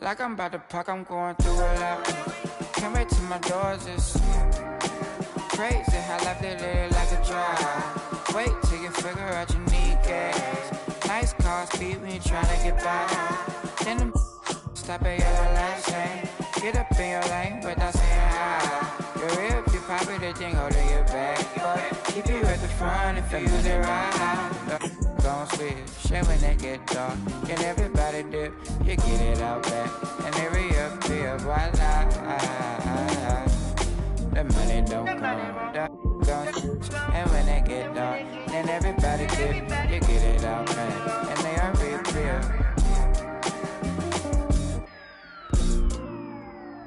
Like I'm about to pack, I'm going through a lot. Can't wait till my doors is crazy how life they live like a drive. Wait till you figure out you need gas. Nice car speed when you tryna get by. Then them stop at yellow light saying, get up in your lane without saying hi. You're real if you pop it, the thing hold in your back. But keep you at the front if you use it right. Gon' switch, shit when they get dark. Can everybody dip, you get it out back. And they reappear, voila. The money don't come, gon' switch. And when they get dark, then everybody dip, you get it out back. And they are reappear.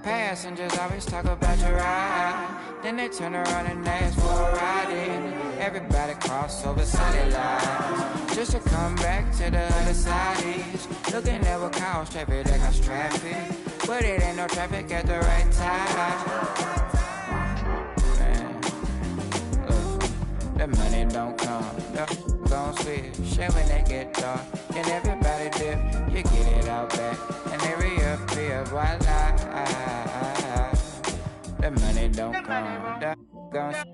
Passengers always talk about your ride. Then they turn around and ask for a ride in. Everybody cross over solid lines just to come back to the other side. Looking at what cause traffic, that cause traffic, but it ain't no traffic at the right time. Man, the money don't come, gon' switch. Shit when they get dark, and everybody dip, you get it out back, and they reappear, voila. The money don't come, gon' switch.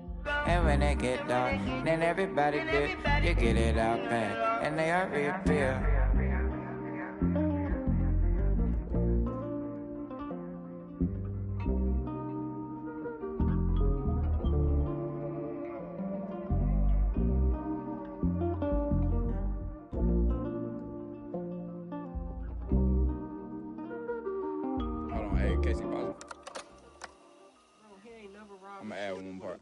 And when they get dark, then everybody dip, you get it out back, and they are reappear. Hold on, hey, Casey, pause. I'm gonna add one part.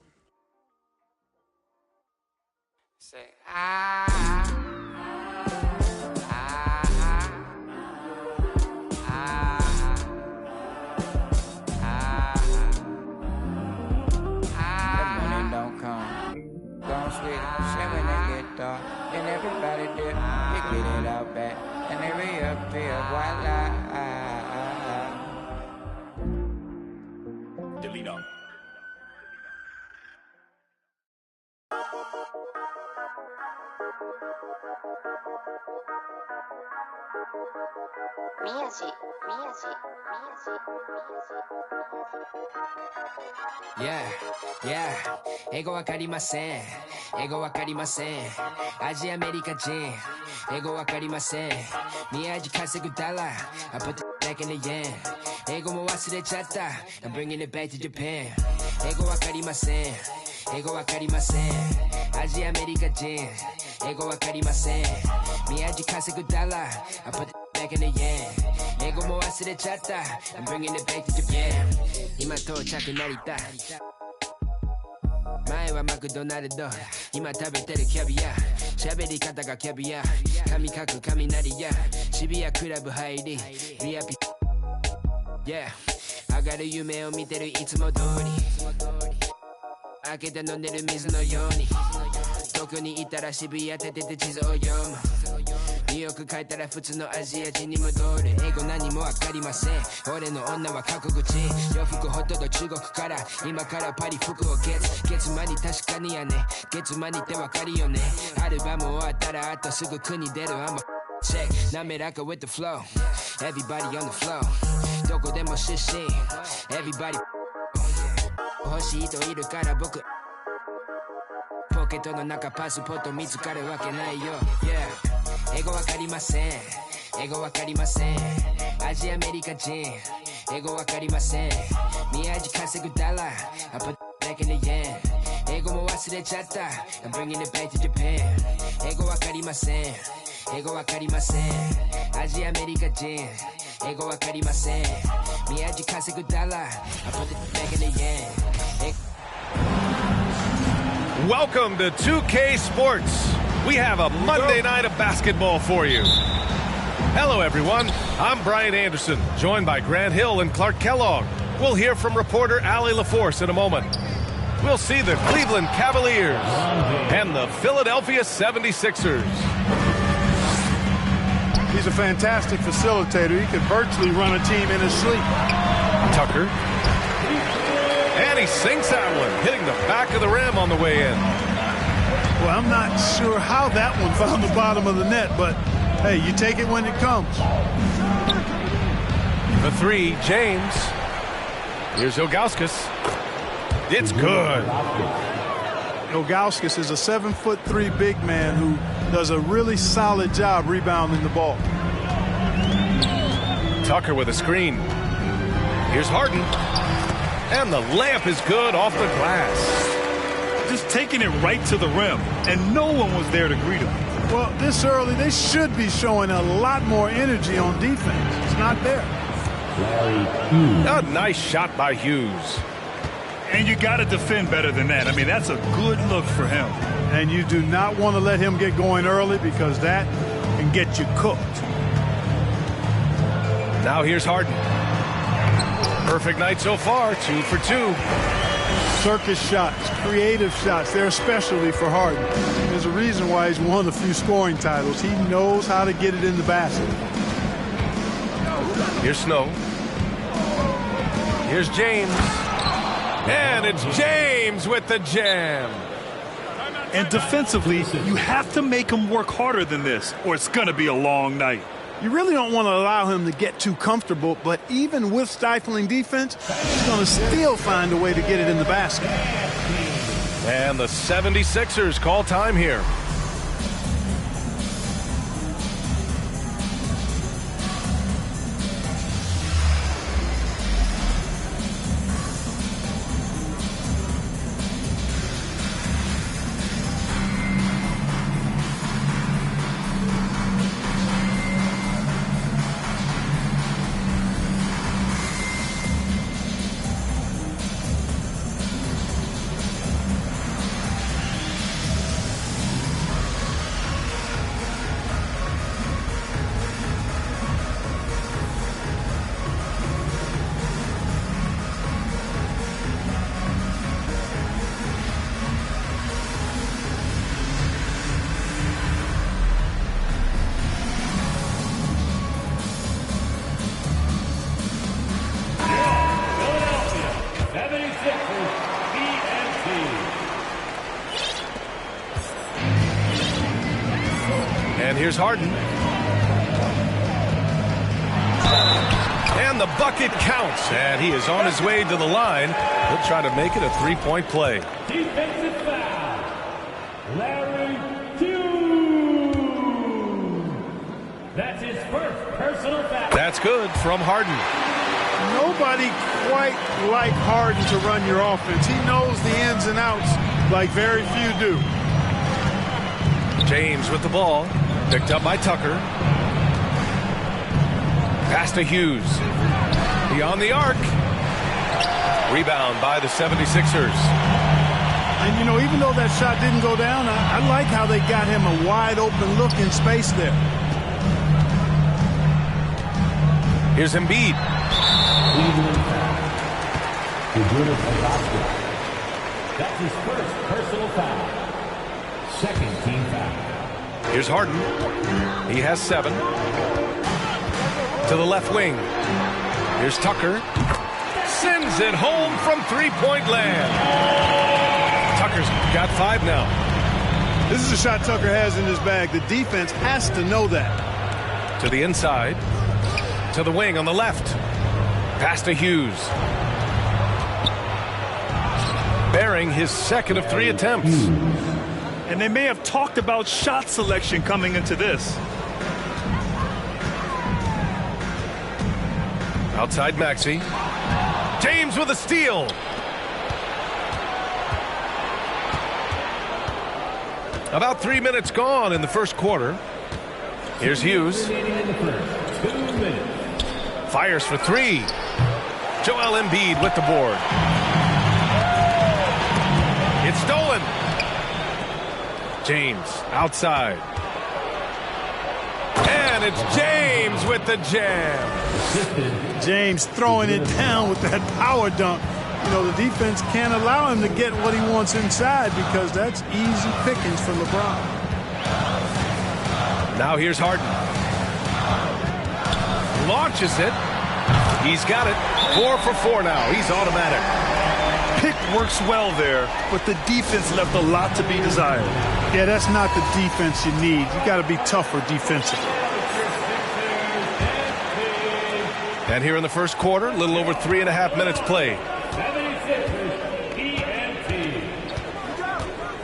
Say, the money don't come, gon' switch. Shit when they get dark, then everybody dip, you get it out back, and they reappear, voila. Delete all. Yeah, 英語わかりません。英語わかりません。アジアメリカ人。英語わかりません。宮地稼ぐダラ。I put the back in the yen。英語も忘れちゃった。I'm bringing it back to Japan。英語わかりません。英語わかりません。アジアアメリカ人。英語わかりません。宮地稼ぐダラ。I put the back in the yen。英語も忘れちゃった。I'm bringing it back to Japan。今到着成田。前はマクドナルド、今食べてるキャビア。喋り方がキャビア。髪かく雷や。渋谷クラブ入り。ビアピ。Yeah。上がる夢を見てるいつも通り。開けて飲んでる水のように。どこにいたら渋谷立てて地図を読む。ニューヨーク帰ったら普通のアジア人に戻る。英語何もわかりません。俺の女は過去口。洋服ほとんど中国から。今からパリ服を月間に確かにやね。月間にってわかるよね。アルバム終わったらあとすぐ国出る。I'm a check 滑らか with the flow Everybody on the floor どこでも出身 Everybody 欲しい人いるから僕ポケットの中パスポート見つかるわけないよ、yeah、英語わかりません英語わかりませんアジアアメリカ人英語わかりません宮地稼ぐダラ I put back in the yen 英語も忘れちゃった I'm bringing it back to Japan 英語わかりません英語わかりませんアジアアメリカ人英語わかりません宮地稼ぐダラ I put it back in the yen Welcome to 2K Sports. We have a Monday night of basketball for you. Hello, everyone. I'm Brian Anderson, joined by Grant Hill and Clark Kellogg. We'll hear from reporter Allie LaForce in a moment. We'll see the Cleveland Cavaliers and the Philadelphia 76ers. He's a fantastic facilitator. He could virtually run a team in his sleep. Tucker. And he sinks that one, hitting the back of the rim on the way in. Well, I'm not sure how that one found the bottom of the net, but hey, you take it when it comes. The three, James. Here's Ilgauskas. It's good. Ilgauskas is a 7'3" big man who does a really solid job rebounding the ball. Tucker with a screen. Here's Harden. And the layup is good off the glass. Just taking it right to the rim, and no one was there to greet him. Well, this early, they should be showing a lot more energy on defense. It's not there. A nice shot by Hughes. And you got to defend better than that. I mean, that's a good look for him. And you do not want to let him get going early because that can get you cooked. Now here's Harden. Perfect night so far, 2 for 2. Circus shots, creative shots, they're a specialty for Harden. There's a reason why he's won a few scoring titles. He knows how to get it in the basket. Here's Snow. Here's James. And it's James with the jam. And defensively, you have to make him work harder than this, or it's going to be a long night. You really don't want to allow him to get too comfortable, but even with stifling defense, he's going to still find a way to get it in the basket. And the 76ers call time here. And here's Harden. And the bucket counts. And he is on his way to the line. He'll try to make it a three-point play. Defensive foul. Larry Hughes. That's his first personal foul. That's good from Harden. Nobody quite like Harden to run your offense. He knows the ins and outs like very few do. James with the ball. Picked up by Tucker. Pass to Hughes. Beyond the arc. Rebound by the 76ers. And, you know, even though that shot didn't go down, I like how they got him a wide open look in space there. Here's Embiid. That's his first personal foul. Second team foul. Here's Harden. He has 7. To the left wing. Here's Tucker. Sends it home from three-point land. Tucker's got 5 now. This is a shot Tucker has in his bag. The defense has to know that. To the inside. To the wing on the left. Pass to Hughes. Bearing his second of 3 attempts. And they may have talked about shot selection coming into this. Outside Maxey. James with a steal. About 3 minutes gone in the first quarter. Here's Hughes. Fires for 3. Joel Embiid with the board. It's stolen. James outside. And it's James with the jam. James throwing it down with that power dunk. You know, the defense can't allow him to get what he wants inside because that's easy pickings for LeBron. Now here's Harden. Launches it. He's got it. 4 for 4 now. He's automatic. pick works well there, but the defense left a lot to be desired. Yeah, that's not the defense you need. You got to be tougher defensively. And here in the first quarter, a little over 3.5 minutes played.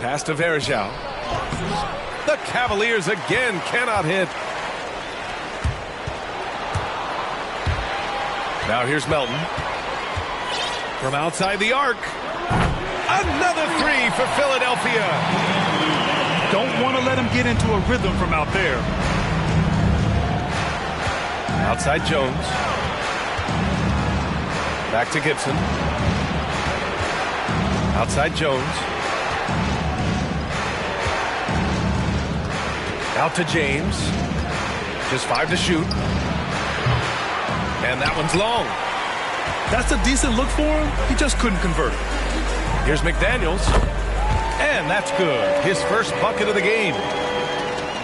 Pass to Varejao. The Cavaliers again cannot hit. Now here's Melton. From outside the arc. Another three for Philadelphia. Don't want to let him get into a rhythm from out there. Outside Jones. Back to Gibson. Outside Jones. Out to James. Just 5 to shoot. And that one's long. That's a decent look for him. He just couldn't convert it. Here's McDaniels. And that's good. His first bucket of the game.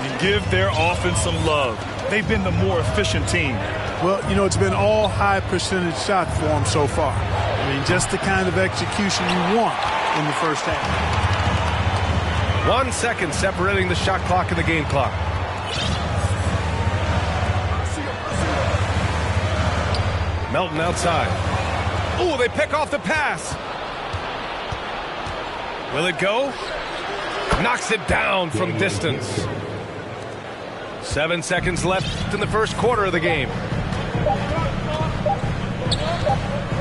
You give their offense some love. They've been the more efficient team. Well, you know, it's been all high percentage shots for them so far. I mean, just the kind of execution you want in the first half. 1 second separating the shot clock and the game clock. Melton outside. Oh, they pick off the pass. Will it go? Knocks it down from distance. 7 seconds left in the first quarter of the game.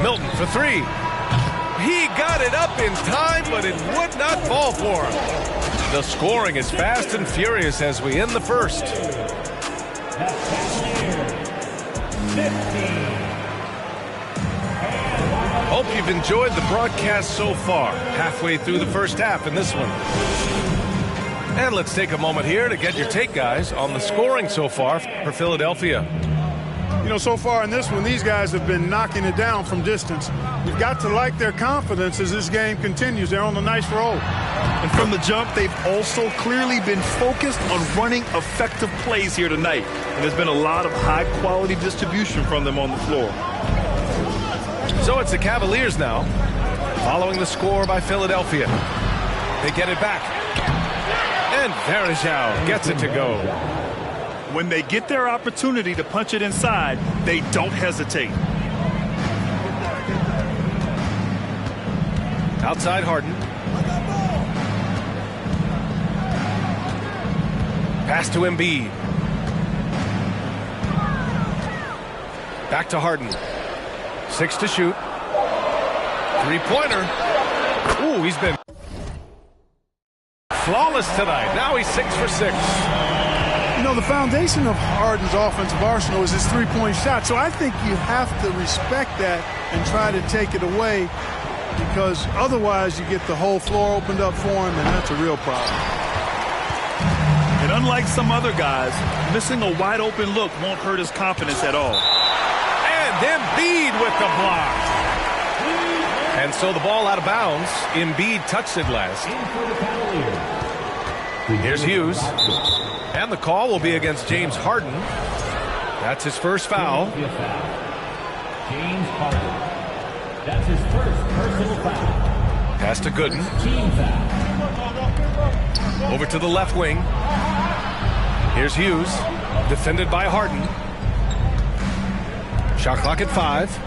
Milton for three. He got it up in time, but it would not fall for him. The scoring is fast and furious as we end the first. Hope you've enjoyed the broadcast so far. Halfway through the first half in this one. And let's take a moment here to get your take, guys, on the scoring so far for Philadelphia. You know, so far in this one, these guys have been knocking it down from distance. You've got to like their confidence as this game continues. They're on a nice roll. And from the jump, they've also clearly been focused on running effective plays here tonight. And there's been a lot of high-quality distribution from them on the floor. So it's the Cavaliers now, following the score by Philadelphia. They get it back. And Varejao gets it to go. When they get their opportunity to punch it inside, they don't hesitate. Outside Harden. Pass to Embiid. Back to Harden. 6 to shoot. Three-pointer. Ooh, he's been flawless tonight. Now he's 6 for 6. You know, the foundation of Harden's offensive arsenal is his three-point shot. So I think you have to respect that and try to take it away, because otherwise you get the whole floor opened up for him, and that's a real problem. And unlike some other guys, missing a wide-open look won't hurt his confidence at all. And Embiid with the block. And so the ball out of bounds. Embiid touched it last. Here's Hughes. And the call will be against James Harden. That's his first foul. James Harden. That's his first personal foul. Pass to Gooden. Team foul. Over to the left wing. Here's Hughes. Defended by Harden. Shot clock at 5.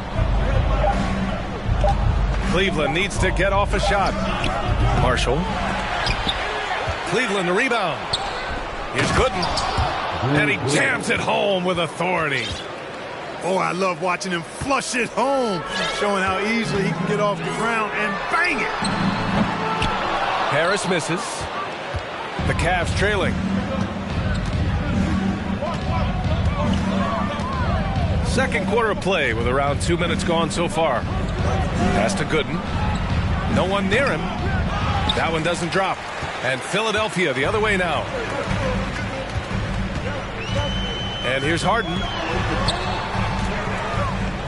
Cleveland needs to get off a shot. Marshall. Cleveland the rebound. Here's Gooden. And he jams it home with authority. Oh, I love watching him flush it home, showing how easily he can get off the ground and bang it. Harris misses. The Cavs trailing. Second quarter of play with around 2 minutes gone so far. Pass to Gooden. No one near him. That one doesn't drop. And Philadelphia the other way now. And here's Harden.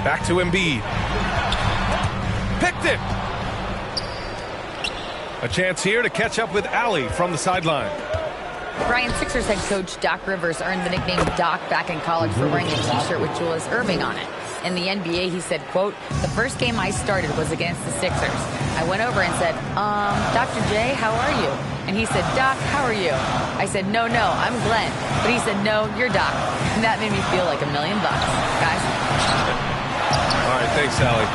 Back to Embiid. Picked it. A chance here to catch up with Allie from the sideline. Brian, Sixers head coach Doc Rivers earned the nickname Doc back in college for wearing a T-shirt with Julius Erving on it. In the NBA, he said, quote, "The first game I started was against the Sixers. I went over and said, Dr. J, how are you?" And he said, "Doc, how are you?" I said, no, I'm Glenn. But he said, "No, you're Doc." And that made me feel like $1 million. Guys. All right, thanks, Sally.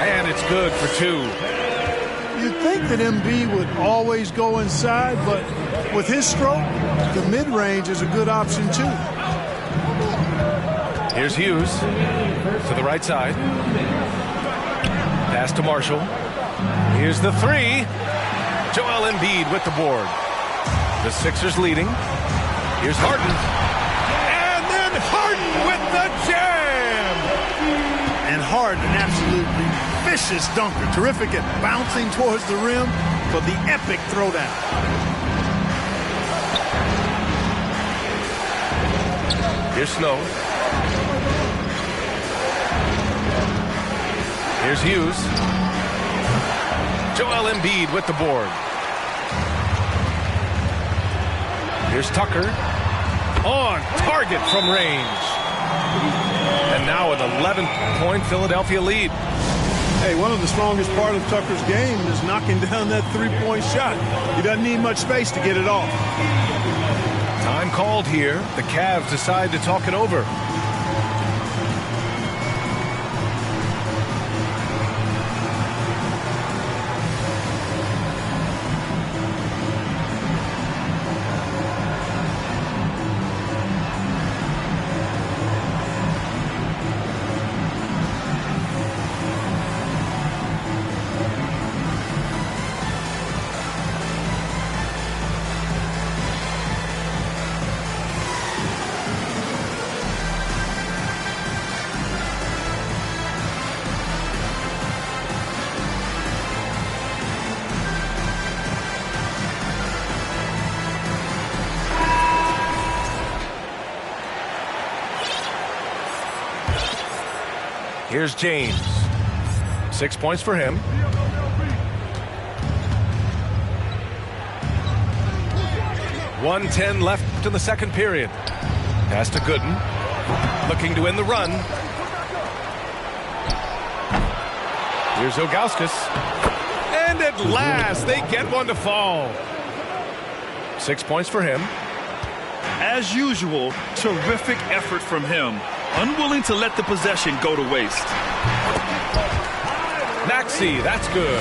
And it's good for 2. You'd think that MB would always go inside, but with his stroke, the mid-range is a good option too. Here's Hughes to the right side. Pass to Marshall. Here's the 3. Joel Embiid with the board. The Sixers leading. Here's Harden. And then Harden with the jam! And Harden, an absolutely vicious dunker. Terrific at bouncing towards the rim for the epic throwdown. Here's Snow. Here's Hughes. Joel Embiid with the board. Here's Tucker. On target from range. And now an 11-point Philadelphia lead. Hey, one of the strongest part of Tucker's game is knocking down that three-point shot. He doesn't need much space to get it off. Time called here. The Cavs decide to talk it over. Here's James. 6 points for him. .110 left in the second period. Pass to Gooden. Looking to win the run. Here's Ilgauskas. And at last, they get one to fall. 6 points for him. As usual, terrific effort from him. Unwilling to let the possession go to waste. Maxey, that's good.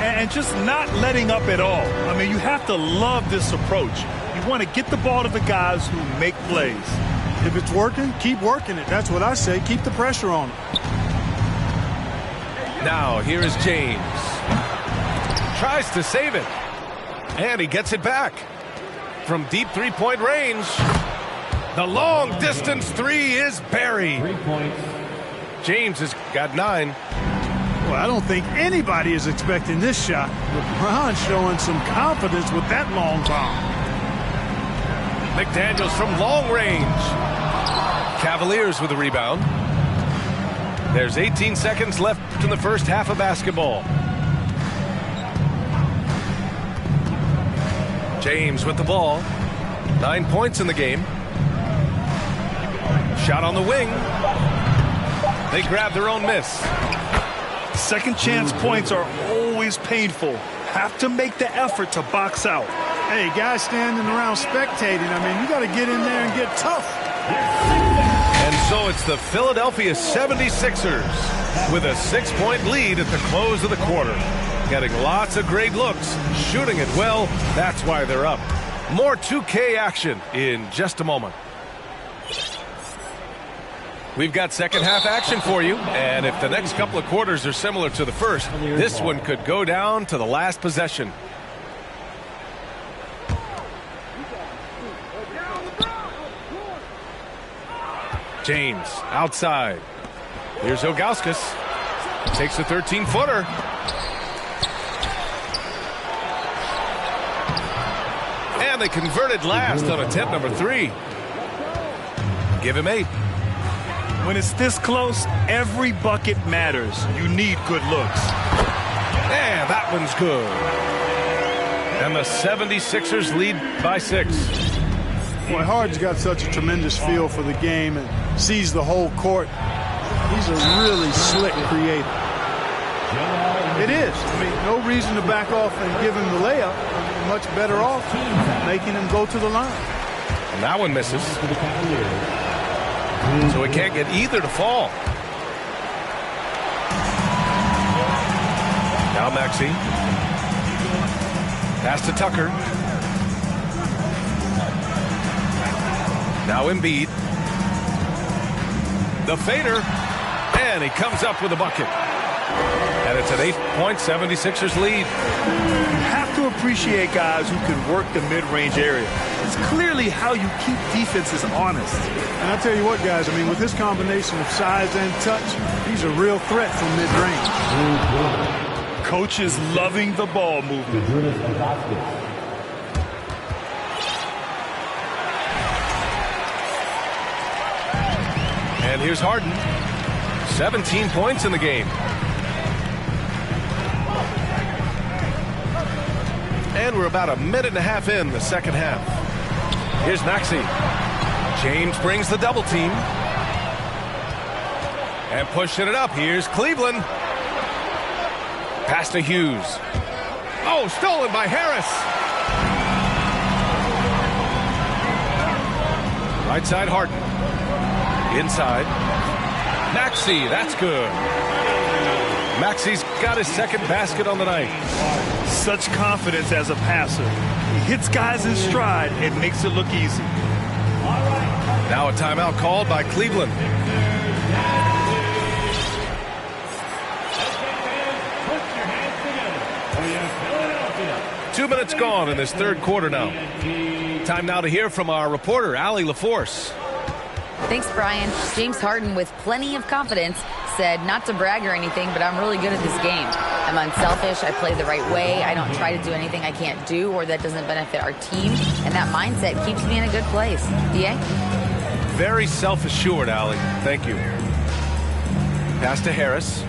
And just not letting up at all. I mean, you have to love this approach. You want to get the ball to the guys who make plays. If it's working, keep working it. That's what I say. Keep the pressure on him. Now, here is James. Tries to save it. And he gets it back. From deep three-point range. The long-distance 3 is buried. 3 points. James has got 9. Well, I don't think anybody is expecting this shot. LeBron showing some confidence with that long bomb. McDaniels from long range. Cavaliers with the rebound. There's 18 seconds left in the first half of basketball. James with the ball. 9 points in the game. Shot on the wing. They grab their own miss. Second chance points are always painful. Have to make the effort to box out. Hey, guys standing around spectating, I mean, you got to get in there and get tough. And so it's the Philadelphia 76ers with a 6-point lead at the close of the quarter. Getting lots of great looks, shooting it well. That's why they're up. More 2K action in just a moment. We've got second half action for you, and if the next couple of quarters are similar to the first, this one could go down to the last possession. James outside. Here's Ilgauskas. Takes a 13-footer. And they converted last on attempt number 3. Give him 8. When it's this close, every bucket matters. You need good looks. And that one's good. And the 76ers lead by 6. Boy, Harden's got such a tremendous feel for the game and sees the whole court. He's a really slick creator. It is. I mean, no reason to back off and give him the layup. Much better off making him go to the line. And that one misses. So he can't get either to fall. Now Maxey. Pass to Tucker. Now Embiid. The fader. And he comes up with a bucket. And it's an 8-point 76ers lead. You have to appreciate guys who can work the mid-range area. It's clearly how you keep defenses honest. And I tell you what, guys, I mean, with this combination of size and touch, he's a real threat from mid-range. Coach is loving the ball movement. And here's Harden. 17 points in the game. And we're about a minute and a half in the second half. Here's Maxey. James brings the double team. And pushing it up. Here's Cleveland. Pass to Hughes. Oh, stolen by Harris. Right side Harden. Inside. Maxey, that's good. Maxey's got his second basket on the night. Such confidence as a passer. He hits guys in stride and makes it look easy. Now a timeout called by Cleveland. Two minutes gone in this third quarter now. Time now to hear from our reporter, Allie LaForce. Thanks, Brian. James Harden, with plenty of confidence, said not to brag or anything, but I'm really good at this game. I'm unselfish. I play the right way. I don't try to do anything I can't do or that doesn't benefit our team. And that mindset keeps me in a good place. DA? Very self-assured, Allie. Thank you. Pass to Harris.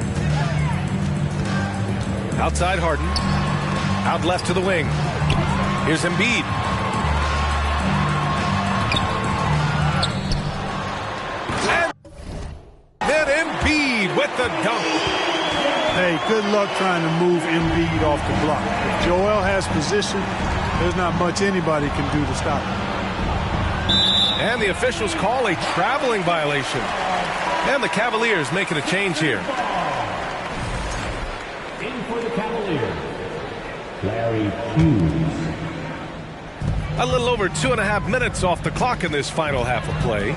Outside Harden. Out left to the wing. Here's Embiid. And then Embiid with the dunk. Hey, good luck trying to move Embiid off the block. If Joel has position, there's not much anybody can do to stop him. And the officials call a traveling violation. And the Cavaliers making a change here. In for the Cavaliers, Larry Hughes. A little over 2.5 minutes off the clock in this final half of play.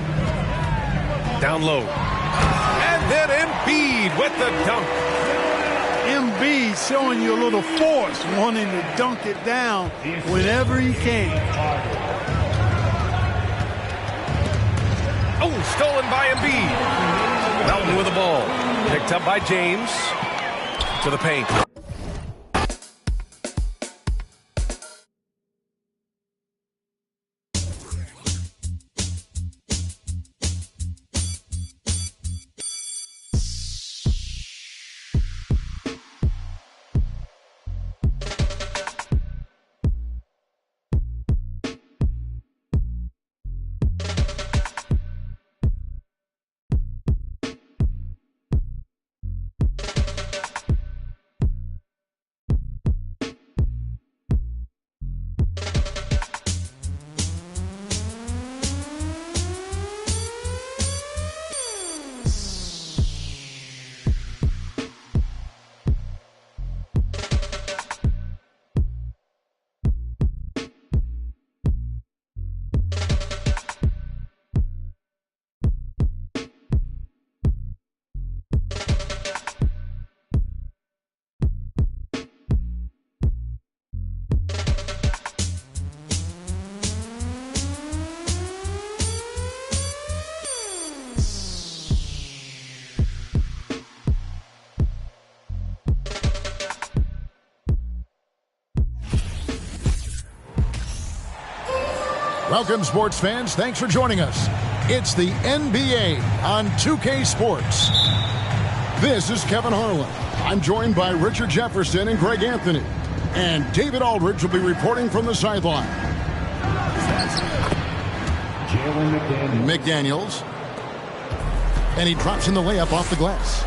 Down low. And then Embiid with the dunk. Embiid showing you a little force, wanting to dunk it down whenever he can. Oh, stolen by Embiid. Melton with the ball. Picked up by James. To the paint. Welcome, sports fans. Thanks for joining us. It's the NBA on 2K Sports. This is Kevin Harlan. I'm joined by Richard Jefferson and Greg Anthony. And David Aldridge will be reporting from the sideline. Jalen McDaniels. And he drops in the layup off the glass.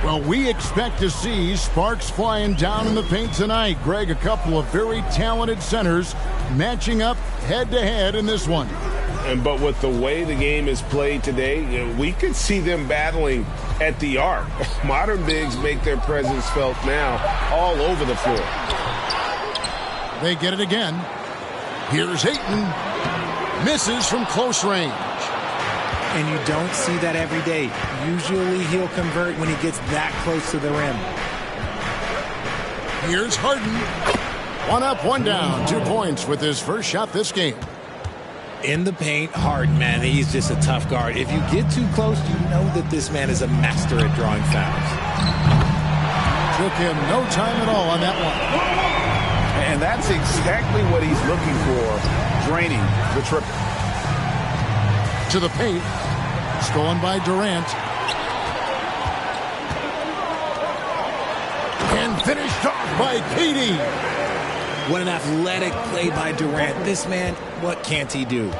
Well, we expect to see sparks flying down in the paint tonight. Greg, a couple of very talented centers matching up head-to-head in this one. But with the way the game is played today, we could see them battling at the arc. Modern bigs make their presence felt now all over the floor. They get it again. Here's Ayton. Misses from close range. And you don't see that every day. Usually he'll convert when he gets that close to the rim. Here's Harden. 1 up, 1 down. 2 points with his first shot this game. In the paint, Harden, man, he's just a tough guard. If you get too close, you know that this man is a master at drawing fouls. Took him no time at all on that one. And that's exactly what he's looking for, draining the triple. To the paint. Stolen by Durant. And finished off by KD. What an athletic play by Durant. This man, what can't he do?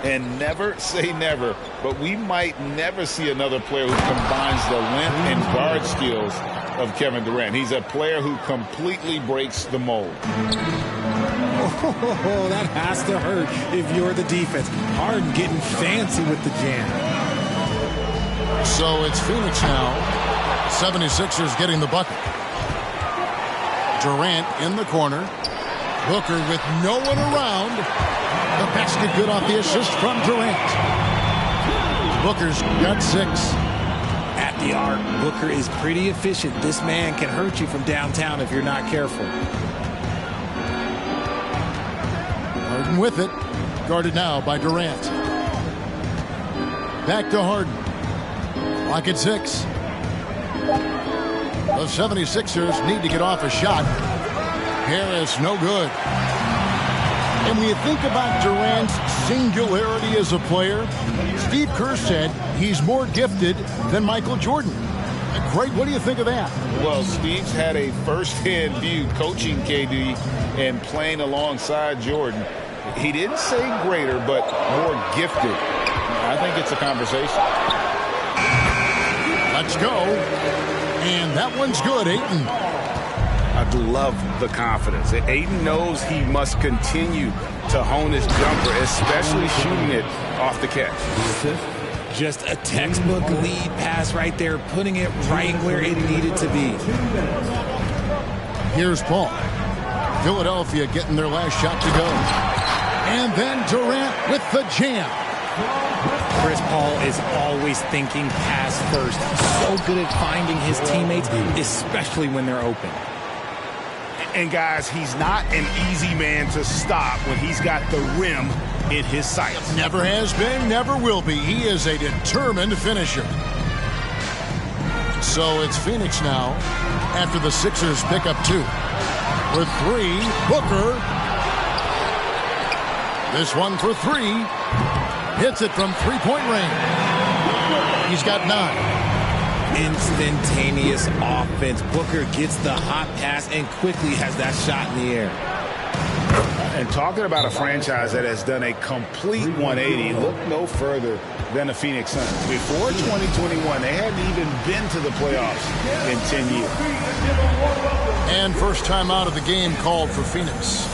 And never say never, but we might never see another player who combines the length and guard skills of Kevin Durant. He's a player who completely breaks the mold. Oh, that has to hurt if you're the defense. Harden getting fancy with the jam. So it's Phoenix now. 76ers getting the bucket. Durant in the corner. Booker with no one around. The basket good off the assist from Durant. Booker's got 6. At the arc, Booker is pretty efficient. This man can hurt you from downtown if you're not careful. Harden with it. Guarded now by Durant. Back to Harden. Clock at 6. The 76ers need to get off a shot. Harris, no good. And when you think about Durant's singularity as a player, Steve Kerr said he's more gifted than Michael Jordan. Greg, what do you think of that? Well, Steve's had a first-hand view coaching KD and playing alongside Jordan. He didn't say greater, but more gifted. I think it's a conversation. Let's go. And that one's good, Ayton. I love the confidence. Ayton knows he must continue to hone his jumper, especially shooting it off the catch. Just a textbook lead pass right there, putting it right where it needed to be. Here's Paul. Philadelphia getting their last shot to go. And then Durant with the jam. Chris Paul is always thinking pass first. So good at finding his teammates, especially when they're open. And guys, he's not an easy man to stop when he's got the rim in his sights. Never has been, never will be. He is a determined finisher. So it's Phoenix now after the Sixers pick up 2. With 3, Booker. This one for 3. Hits it from 3-point range. He's got 9. Instantaneous offense. Booker gets the hot pass and quickly has that shot in the air. And talking about a franchise that has done a complete 180, look no further than the Phoenix Suns. Before 2021, they hadn't even been to the playoffs in 10 years. And first time out of the game called for Phoenix.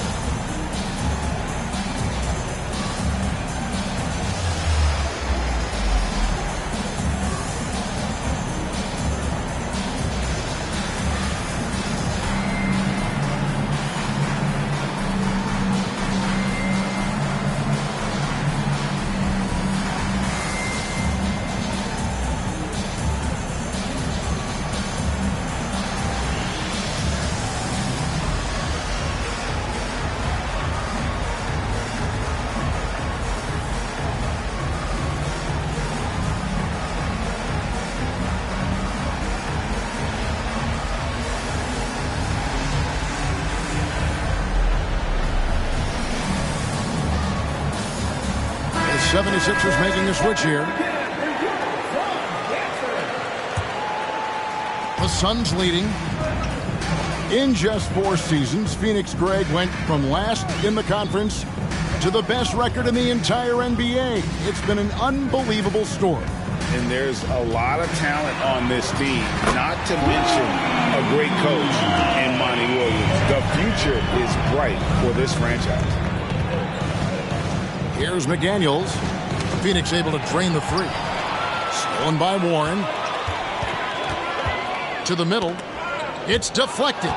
The 76ers making a switch here. The Suns leading. In just 4 seasons, Phoenix, Greg, went from last in the conference to the best record in the entire NBA. It's been an unbelievable story. And there's a lot of talent on this team, not to mention a great coach in Monty Williams. The future is bright for this franchise. Here's McDaniels. Phoenix able to drain the three. Stolen by Warren. To the middle. It's deflected.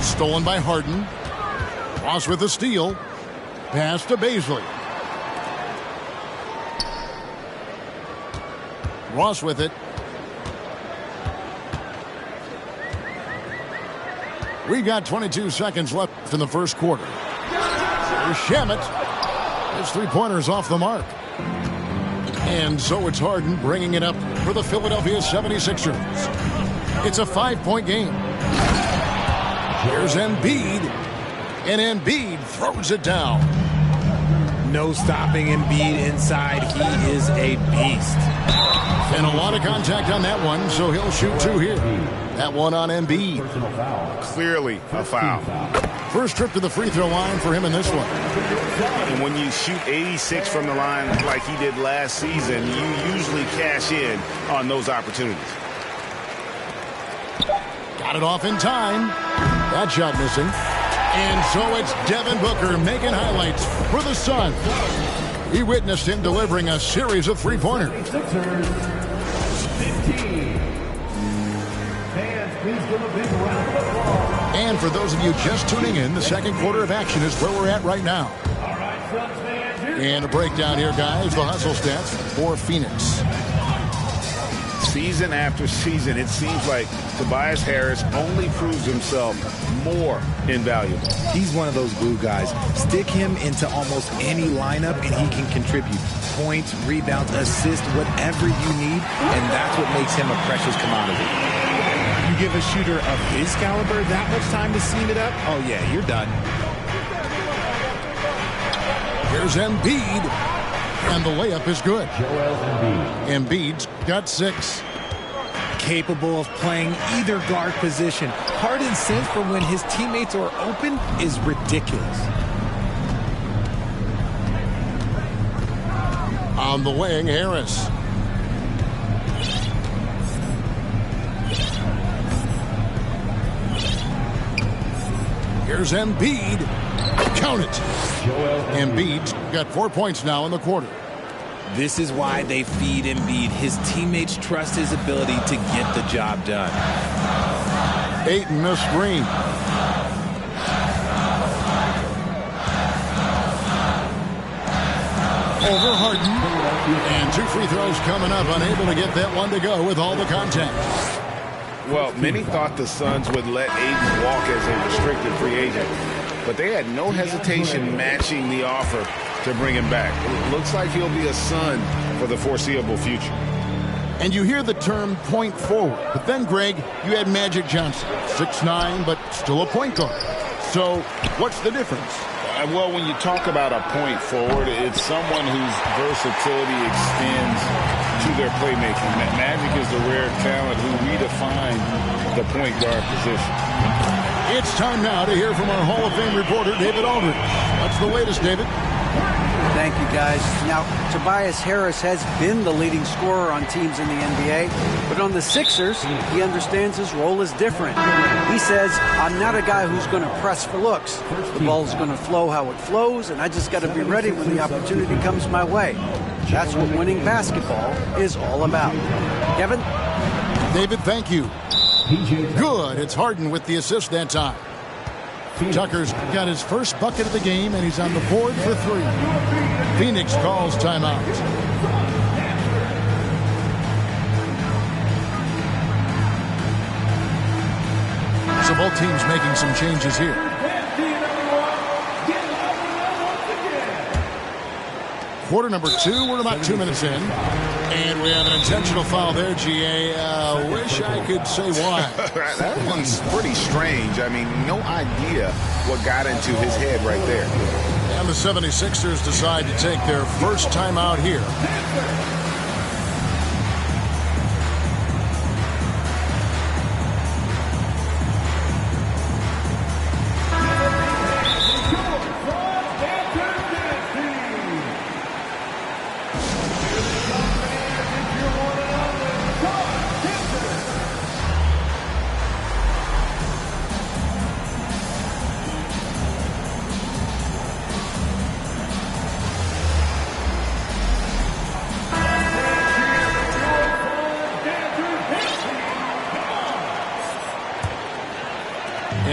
Stolen by Harden. Ross with the steal. Pass to Bazley. Ross with it. We've got 22 seconds left in the first quarter. Here's Shamet. His three-pointer's off the mark. And so it's Harden bringing it up for the Philadelphia 76ers. It's a 5-point game. Here's Embiid. And Embiid throws it down. No stopping Embiid inside. He is a beast. And a lot of contact on that one, so he'll shoot two here. That one on Embiid. Clearly a foul. First trip to the free throw line for him in this one. And when you shoot 86 from the line like he did last season, you usually cash in on those opportunities. Got it off in time. That shot missing. And so it's Devin Booker making highlights for the Suns. He witnessed him delivering a series of three-pointers. And for those of you just tuning in, the second quarter of action is where we're at right now. And a breakdown here, guys. The hustle stats for Phoenix. Season after season, it seems like Tobias Harris only proves himself more invaluable. He's one of those glue guys. Stick him into almost any lineup and he can contribute. Points, rebounds, assists, whatever you need, and that's what makes him a precious commodity. You give a shooter of his caliber that much time to seam it up, oh yeah, you're done. Here's Embiid, and the layup is good. Embiid's got 6. Capable of playing either guard position. Harden's sense for when his teammates are open is ridiculous. On the wing, Harris. Here's Embiid. Count it. Embiid's got 4 points now in the quarter. This is why they feed Embiid. His teammates trust his ability to get the job done. Ayton a screen. Over Harden. And 2 free throws coming up. Unable to get that one to go with all the contact. Well, many thought the Suns would let Ayton walk as a restricted free agent, but they had no hesitation matching the offer to bring him back. It looks like he'll be a Sun for the foreseeable future. And you hear the term point forward, but then, Greg, you had Magic Johnson, 6'9", but still a point guard. So what's the difference? Well, when you talk about a point forward, it's someone whose versatility extends to their playmaking. Magic is the rare talent who redefined the point guard position. It's time now to hear from our Hall of Fame reporter, David Aldridge. What's the latest, David? Thank you, guys. Now, Tobias Harris has been the leading scorer on teams in the NBA, but on the Sixers, he understands his role is different. He says, I'm not a guy who's going to press for looks. The ball's going to flow how it flows, and I just got to be ready when the opportunity comes my way. That's what winning basketball is all about. Kevin? David, thank you. Good. It's Harden with the assist that time. Tucker's got his first bucket of the game, and he's on the board for 3. Phoenix calls timeout. So both teams making some changes here. Quarter number 2, we're about 2 minutes in. And we have an intentional foul there, GA. Wish I could say why. That one's pretty strange. I mean, no idea what got into his head right there. And the 76ers decide to take their first timeout here.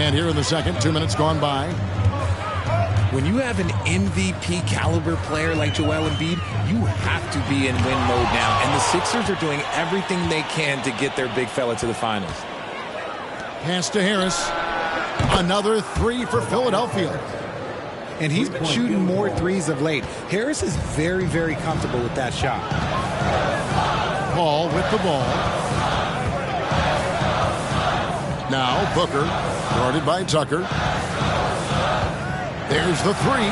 And here in the second, 2 minutes gone by. When you have an MVP caliber player like Joel Embiid, you have to be in win mode now. And the Sixers are doing everything they can to get their big fella to the finals. Pass to Harris. Another three for Philadelphia. And he's been shooting more threes of late. Harris is very, very comfortable with that shot. Paul with the ball. Now Booker, guarded by Tucker. There's the three,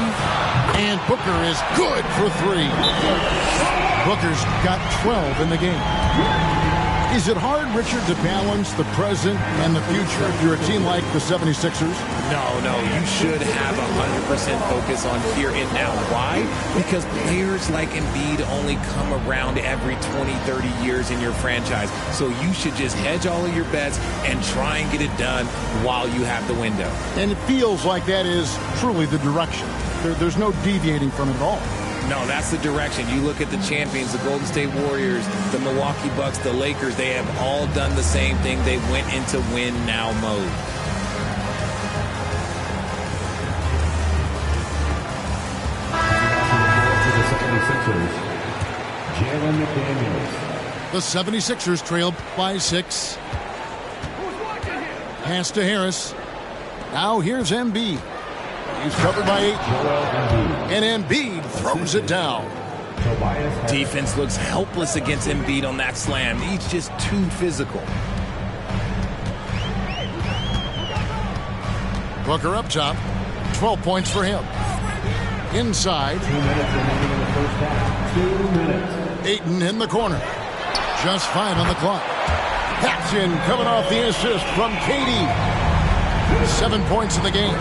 and Booker is good for three. Booker's got 12 in the game. Is it hard, Richard, to balance the present and the future if you're a team like the 76ers? No, you should have 100% focus on here and now. Why? Because players like Embiid only come around every 20, 30 years in your franchise. So you should just hedge all of your bets and try and get it done while you have the window. And it feels like that is truly the direction. There's no deviating from it at all. No, that's the direction. You look at the champions, the Golden State Warriors, the Milwaukee Bucks, the Lakers, they have all done the same thing. They went into win-now mode. The 76ers trail by 6. Pass to Harris. Now here's Embiid. He's covered by 8. And Embiid throws it down. Defense looks helpless against Embiid on that slam. He's just too physical. Booker up top. 12 points for him. Inside. 2 minutes remaining in the first half. 2 minutes. Ayton in the corner. Just 5 on the clock. That's in, coming off the assist from KD. 7 points in the game.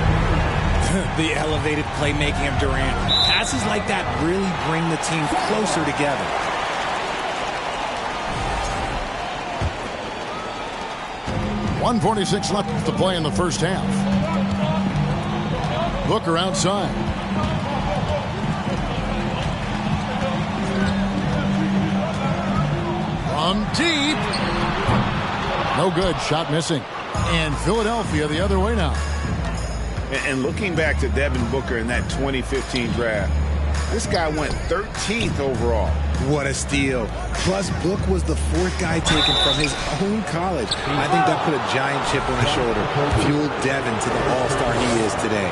The elevated playmaking of Durant. Passes like that really bring the team closer together. .146 left to play in the first half. Booker outside. From deep. No good. Shot missing. And Philadelphia the other way now. And looking back to Devin Booker in that 2015 draft, this guy went 13th overall. What a steal. Plus, Book was the 4th guy taken from his own college. I think that put a giant chip on his shoulder, fueled Devin to the all-star he is today.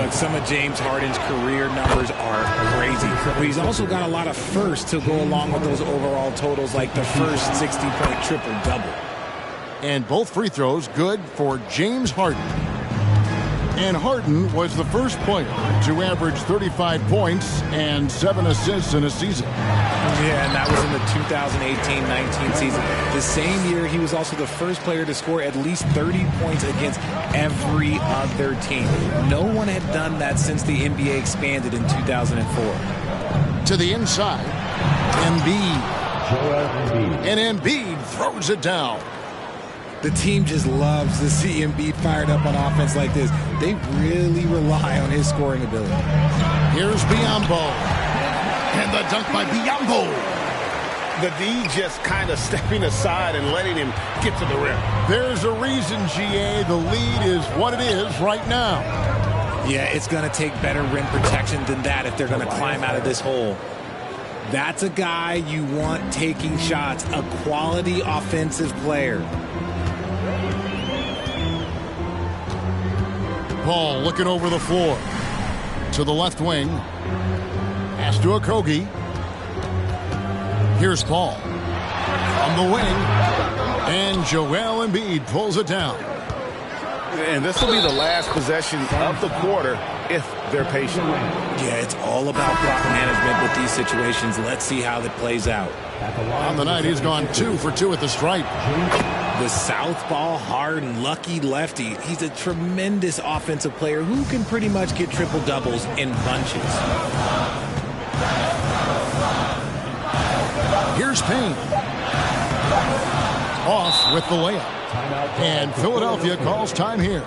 Look, some of James Harden's career numbers are crazy, but he's also got a lot of firsts to go along with those overall totals, like the first 60-point triple-double. And both free throws good for James Harden. And Harden was the first player to average 35 points and 7 assists in a season. Yeah, and that was in the 2018-19 season. The same year, he was also the first player to score at least 30 points against every other team. No one had done that since the NBA expanded in 2004. To the inside, Embiid. And Embiid throws it down. The team just loves to see Embiid fired up on offense like this. They really rely on his scoring ability. Here's Biyombo. And the dunk by Biyombo. The D just kind of stepping aside and letting him get to the rim. There's a reason, GA. The lead is what it is right now. Yeah, it's going to take better rim protection than that if they're going to climb out of this hole. That's a guy you want taking shots, a quality offensive player. Paul looking over the floor to the left wing. Pass to Okogie. Here's Paul on the wing, and Joel Embiid pulls it down. And this will be the last possession of the quarter if they're patient. Yeah, it's all about clock management with these situations. Let's see how that plays out. On the night, he's gone 2 for 2 at the stripe. The southpaw, hard and lucky lefty. He's a tremendous offensive player who can pretty much get triple-doubles in bunches. Here's Payne. Off with the layup. And Philadelphia calls time here.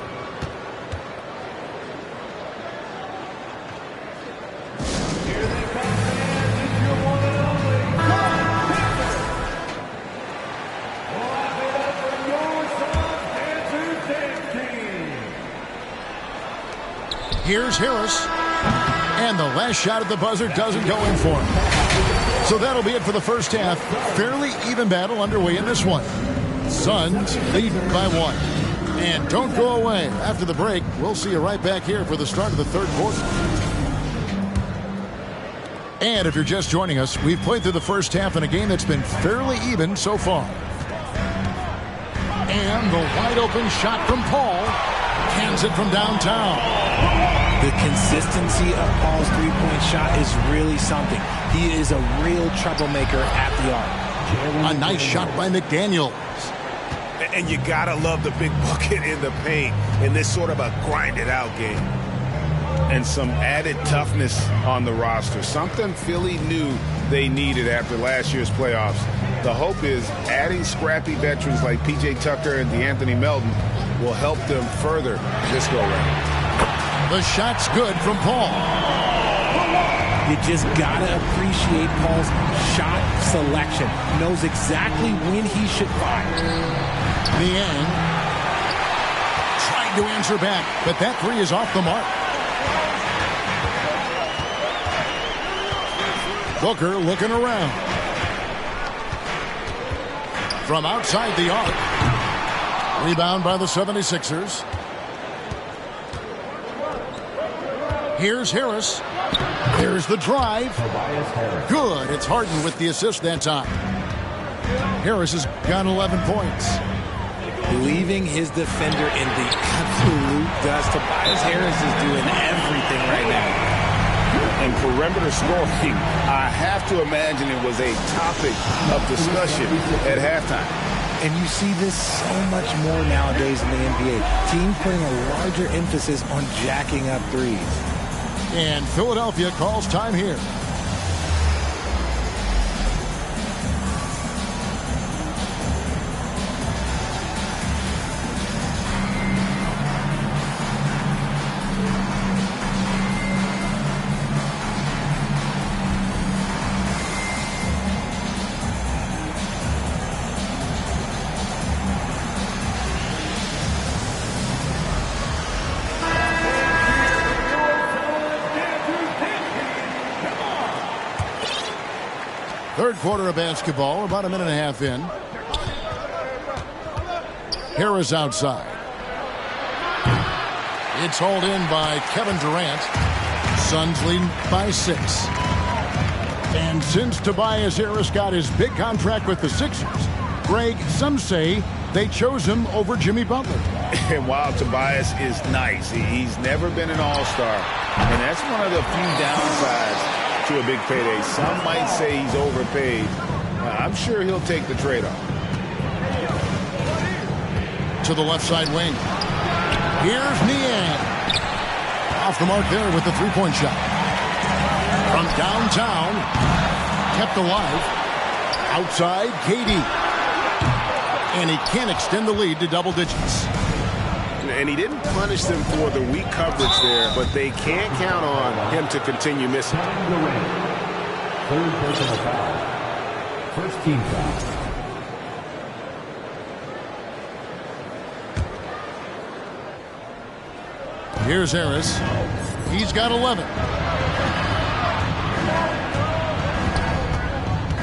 Here's Harris. And the last shot at the buzzer doesn't go in for him. So that'll be it for the first half. Fairly even battle underway in this one. Suns lead by 1. And don't go away. After the break, we'll see you right back here for the start of the third quarter. And if you're just joining us, we've played through the first half in a game that's been fairly even so far. And the wide open shot from Paul. Cans it from downtown. The consistency of Paul's three-point shot is really something. He is a real troublemaker at the arc. A nice shot by McDaniels. And you gotta love the big bucket in the paint in this sort of a grinded-out game. And some added toughness on the roster. Something Philly knew they needed after last year's playoffs. The hope is adding scrappy veterans like P.J. Tucker and DeAnthony Melton will help them further this go-round. The shot's good from Paul. You just gotta appreciate Paul's shot selection. Knows exactly when he should fire. Niang trying to answer back, but that three is off the mark. Booker looking around. From outside the arc. Rebound by the 76ers. Here's Harris. Here's the drive. Good. It's Harden with the assist that time. Harris has got 11 points. Leaving his defender in the absolute dust. Tobias Harris is doing everything right now. And perimeter scoring, I have to imagine it was a topic of discussion at halftime. And you see this so much more nowadays in the NBA. Teams putting a larger emphasis on jacking up threes. And Philadelphia calls time here. Third quarter of basketball, about a minute and a half in. Harris outside. It's hauled in by Kevin Durant. Suns lead by 6. And since Tobias Harris got his big contract with the Sixers, Greg, some say they chose him over Jimmy Butler. And while Tobias is nice, he's never been an all-star. And that's one of the few downsides to a big payday. Some might say he's overpaid. I'm sure he'll take the trade-off. To the left side wing. Here's Niang. Off the mark there with the three-point shot. From downtown. Kept alive. Outside, KD. And he can't extend the lead to double digits. And he didn't punish them for the weak coverage there, but they can't count on him to continue missing. Third personal foul. First team foul. Here's Harris. He's got 11.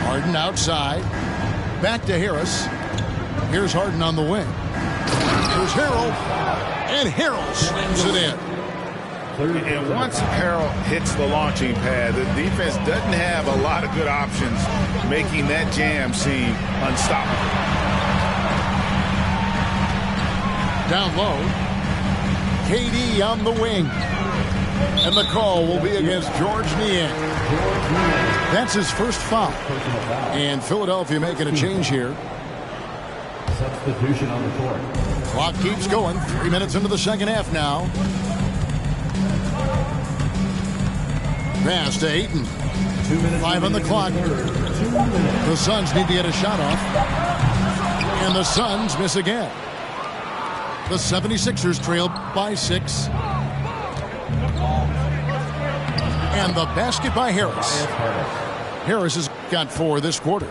Harden outside. Back to Harris. Here's Harden on the wing. Here's Harrell. And Harrell slams it in. And once Harrell hits the launching pad, the defense doesn't have a lot of good options, making that jam seem unstoppable. Down low. KD on the wing. And the call will be against George Niang. That's his first foul. And Philadelphia making a change here. Substitution on the court. Clock keeps going. 3 minutes into the second half now. Pass to Ayton. 5 on the clock. The Suns need to get a shot off. And the Suns miss again. The 76ers trail by 6. And the basket by Harris. Harris has got 4 this quarter.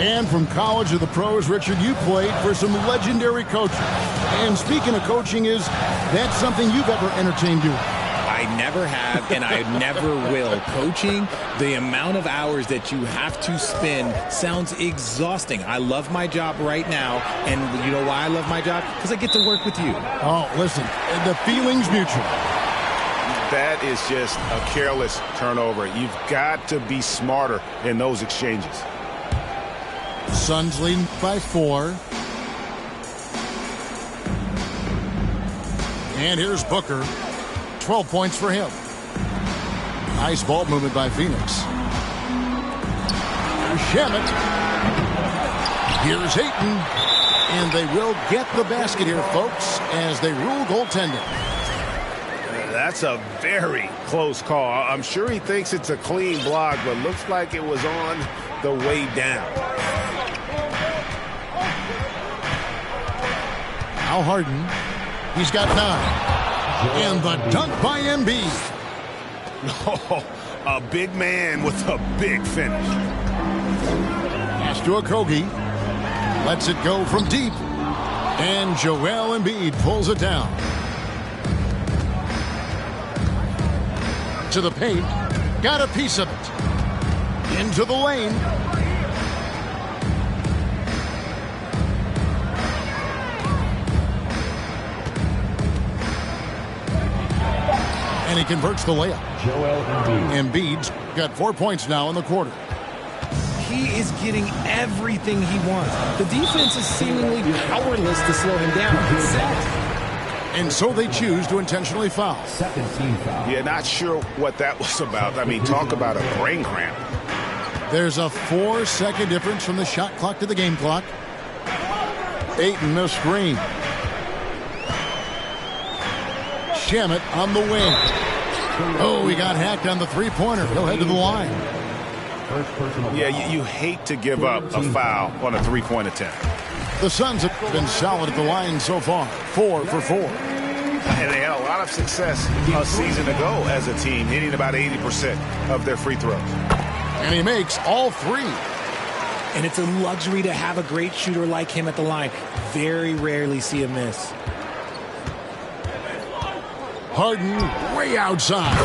And from college to the pros, Richard, you played for some legendary coaches. And speaking of coaching, is that something you've ever entertained doing? I never have, and I never will. Coaching, the amount of hours that you have to spend sounds exhausting. I love my job right now, and you know why I love my job? Because I get to work with you. Oh, listen, the feeling's mutual. That is just a careless turnover. You've got to be smarter in those exchanges. Suns leading by 4. And here's Booker. 12 points for him. Nice ball movement by Phoenix. Shamet. Here's Ayton. And they will get the basket here, folks, as they rule goaltending. That's a very close call. I'm sure he thinks it's a clean block, but looks like it was on the way down. Now Harden. He's got 9. And the dunk by Embiid. Oh, a big man with a big finish. Pass to Okogie. Lets it go from deep. And Joel Embiid pulls it down. To the paint. Got a piece of it. Into the lane. And he converts the layup. Joel Embiid. Embiid's got 4 points now in the quarter. He is getting everything he wants. The defense is seemingly powerless to slow him down. He's set. And so they choose to intentionally foul. Second team foul. Yeah, not sure what that was about. I mean, talk about a brain cramp. There's a 4-second difference from the shot clock to the game clock. Ayton, a screen. Shamet on the wing. Oh, he got hacked on the three-pointer. He'll head to the line. Yeah, you hate to give up a foul on a three-point attempt. The Suns have been solid at the line so far. 4 for 4. And they had a lot of success a season ago as a team, hitting about 80% of their free throws. And he makes all 3. And it's a luxury to have a great shooter like him at the line. Very rarely see a miss. Harden way outside.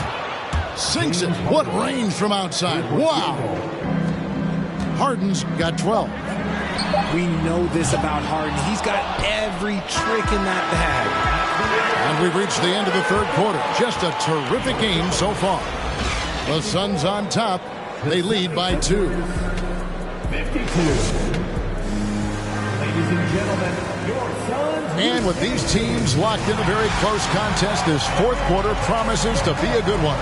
Sinks it. What range from outside. Wow. Harden's got 12. We know this about Harden. He's got every trick in that bag. And we've reached the end of the third quarter. Just a terrific game so far. The Suns on top. They lead by 2. 52. Ladies and gentlemen, your Suns. And with these teams locked in a very close contest, this fourth quarter promises to be a good one.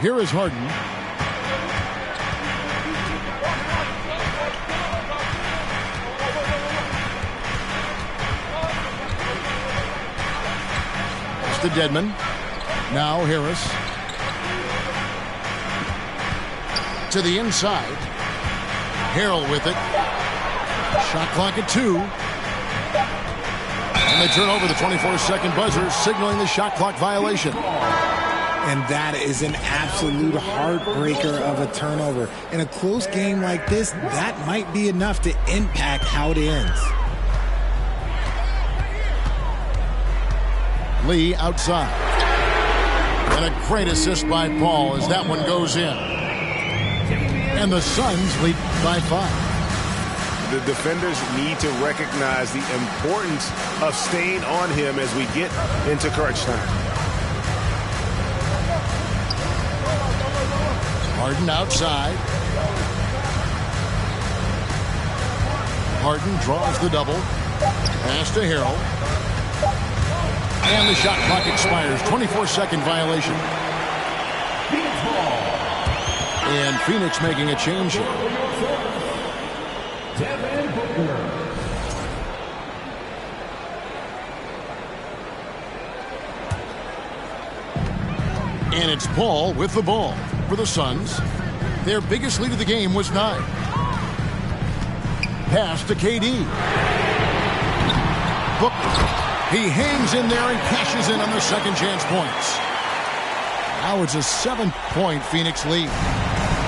Here is Harden. It's to Dedmon. Now Harris. To the inside. Harrell with it. Shot clock at 2. And they turn over the 24-second buzzer, signaling the shot clock violation. And that is an absolute heartbreaker of a turnover. In a close game like this, that might be enough to impact how it ends. Lee outside. And a great assist by Paul as that one goes in. And the Suns lead by 5. The defenders need to recognize the importance of staying on him as we get into crunch time. Harden outside. Harden draws the double. Pass to Harrell. And the shot clock expires. 24-second violation. And Phoenix making a change here. Devin Booker. And it's Paul with the ball for the Suns. Their biggest lead of the game was 9. Pass to KD. Booker. He hangs in there and cashes in on the second chance points. Now it's a 7-point Phoenix lead.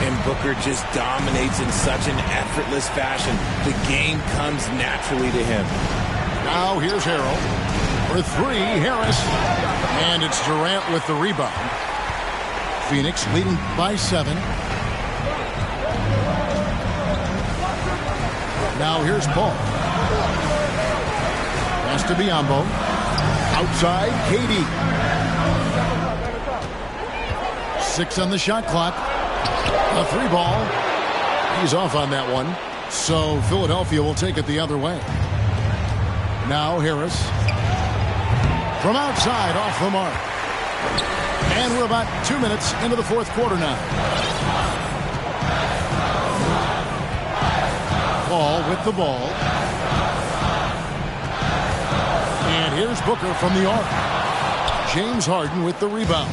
And Booker just dominates in such an effortless fashion. The game comes naturally to him. Now here's Harrell. For three, Harris. And it's Durant with the rebound. Phoenix leading by 7. Now here's Paul. Pass to Biyombo. Outside, KD. 6 on the shot clock. A 3 ball. He's off on that one. So Philadelphia will take it the other way. Now Harris. From outside, off the mark. And we're about 2 minutes into the fourth quarter now. Paul with the ball. And here's Booker from the arc. James Harden with the rebound.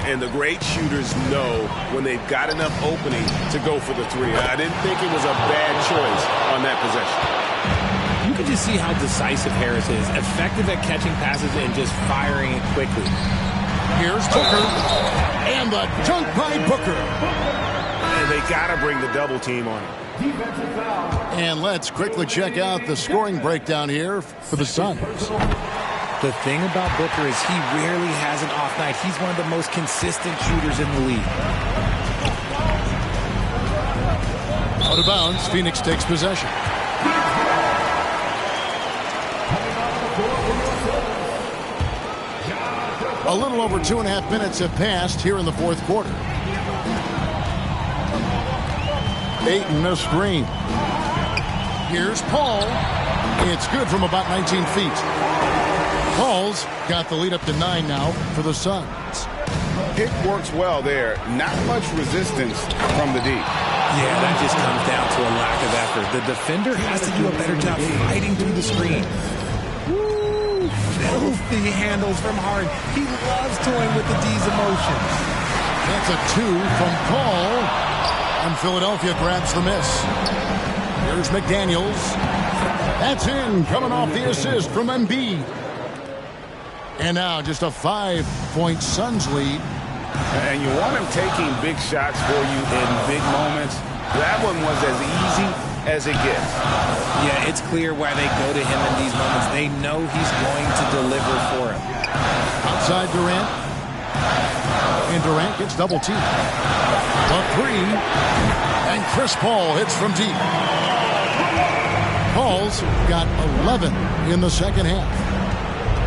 And the great shooters know when they've got enough opening to go for the 3. I didn't think it was a bad choice on that possession. You can just see how decisive Harris is. Effective at catching passes and just firing it quickly. Here's Booker. And the dunk by Booker. And they got to bring the double team on him. And let's quickly check out the scoring breakdown here for the Suns. The thing about Booker is he rarely has an off night. He's one of the most consistent shooters in the league. Out of bounds, Phoenix takes possession. A little over 2.5 minutes have passed here in the fourth quarter. Ayton a screen. Here's Paul. It's good from about 19 feet. Paul's got the lead up to 9 now for the Suns. Pick works well there. Not much resistance from the D. Yeah, that just comes down to a lack of effort. The defender has to do a better job fighting through the screen. Woo! Filthy handles from Harden. He loves toying with the D's emotions. That's a 2 from Paul. And Philadelphia grabs the miss. Here's McDaniels. That's in, coming off the assist from Embiid. And now just a 5-point Suns lead. And you want him taking big shots for you in big moments. That one was as easy as it gets. Yeah, it's clear why they go to him in these moments. They know he's going to deliver for him. Outside Durant. And Durant gets double teamed. A 3. And Chris Paul hits from deep. Paul's got 11 in the second half.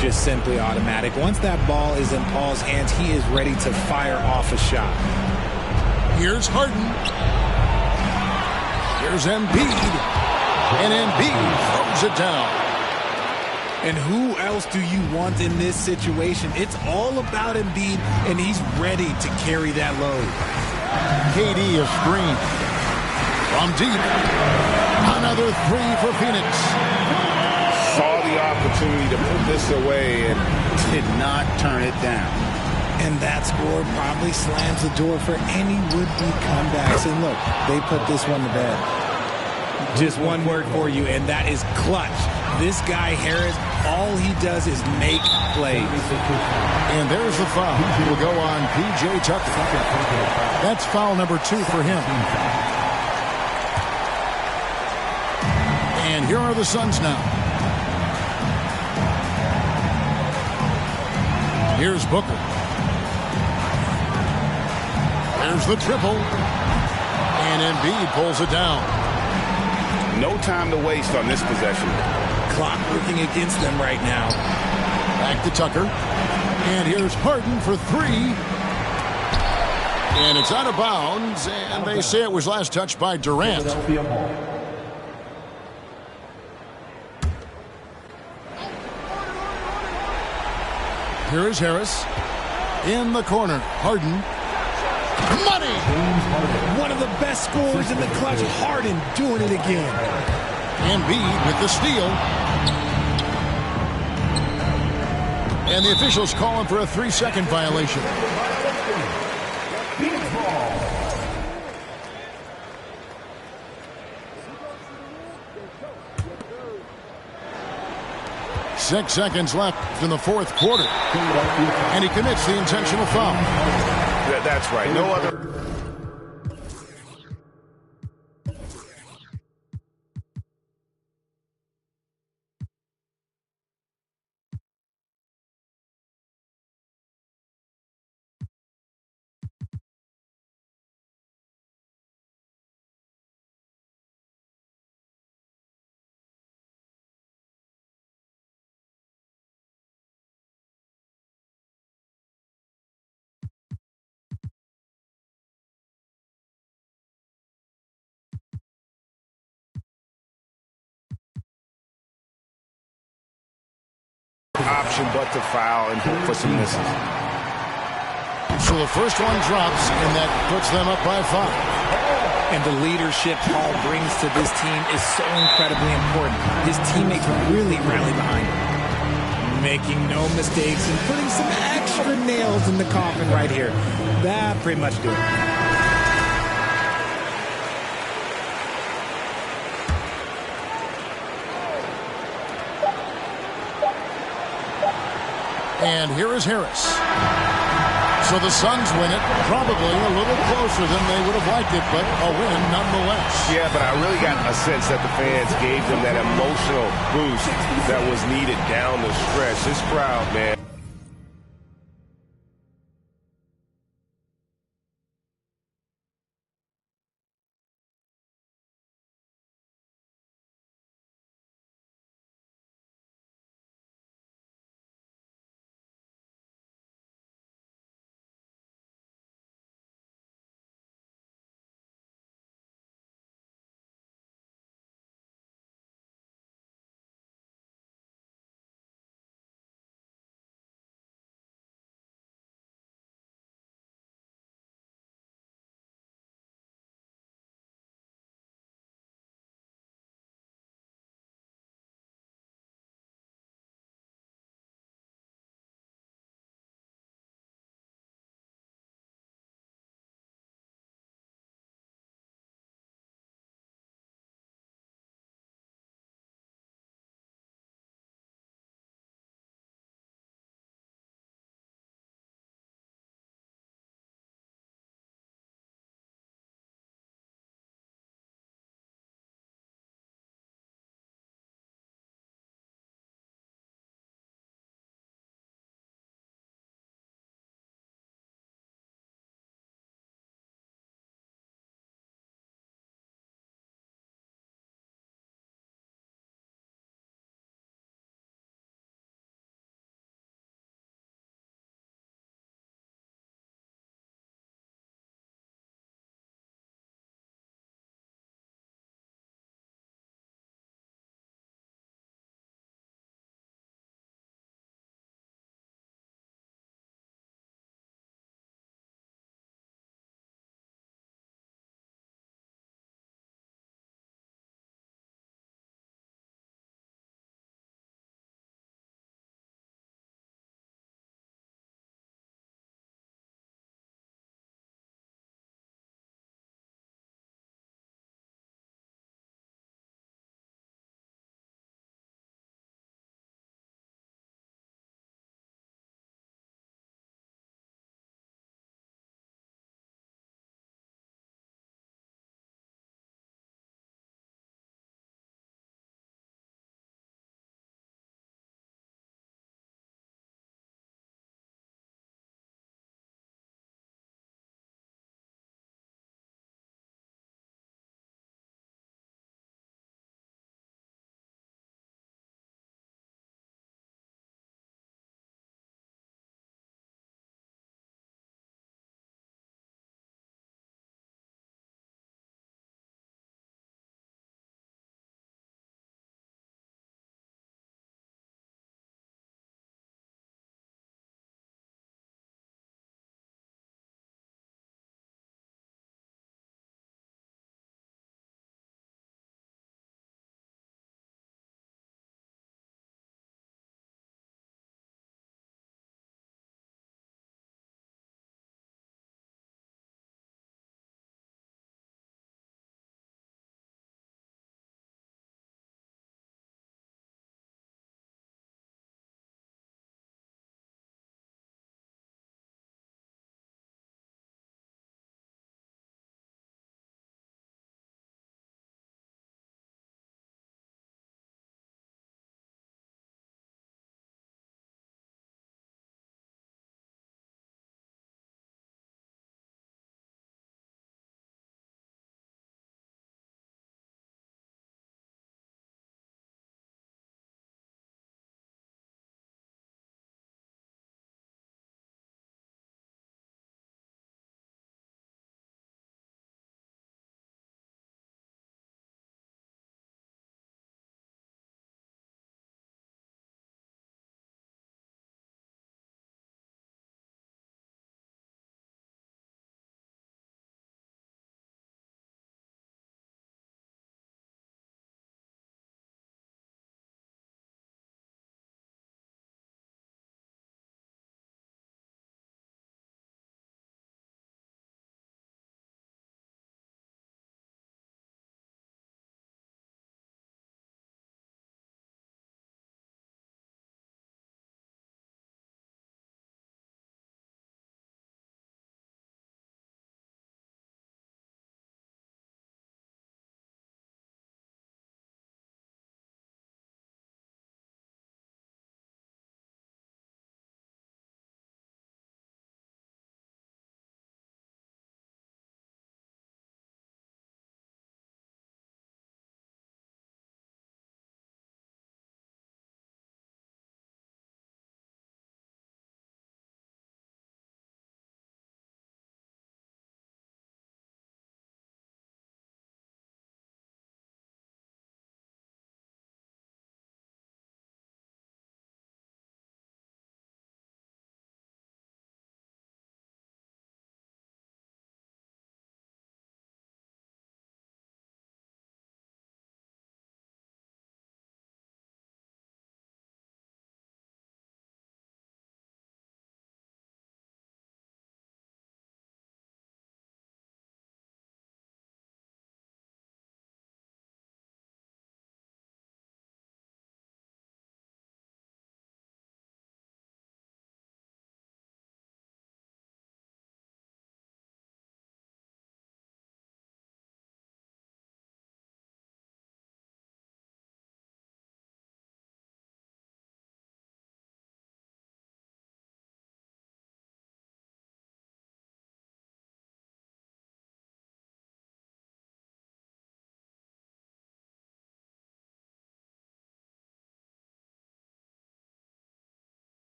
Just simply automatic. Once that ball is in Paul's hands, he is ready to fire off a shot. Here's Harden. Here's Embiid. And Embiid throws it down. And who else do you want in this situation? It's all about Embiid, and he's ready to carry that load. KD a screen. From deep. Another 3 for Phoenix. Saw the opportunity to put this away and did not turn it down. And that score probably slams the door for any would-be comebacks. And look, they put this one to bed. Just one word for you, and that is clutch. This guy, Harris, all he does is make plays. And there's the foul. Will go on P.J. Tucker. That's foul number 2 for him. And here are the Suns now. Here's Booker. There's the triple. And Embiid pulls it down. No time to waste on this possession. Clock working against them right now. Back to Tucker. And here's Harden for 3. And it's out of bounds. And they say it was last touched by Durant. Here is Harris. In the corner. Harden. Money! One of the best scorers in the clutch. Harden doing it again. Embiid with the steal. And the officials calling for a 3-second violation. Six seconds left in the fourth quarter. And he commits the intentional foul. That's right. No other. option but to foul and hope for some misses. So the first one drops, and that puts them up by 5. And the leadership Paul brings to this team is so incredibly important. His teammates really rally behind him, making no mistakes and putting some extra nails in the coffin right here. That pretty much do it. And here is Harris. So the Suns win it, probably a little closer than they would have liked it, but a win nonetheless. Yeah, but I really got a sense that the fans gave them that emotional boost that was needed down the stretch. This crowd, man.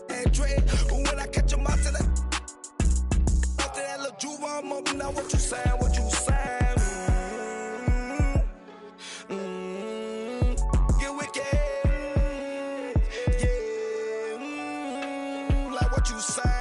and dread. But when I catch him out to that, after that little juve, I'm up now. What you saying? What you saying? Get wicked. Yeah. Like what you saying?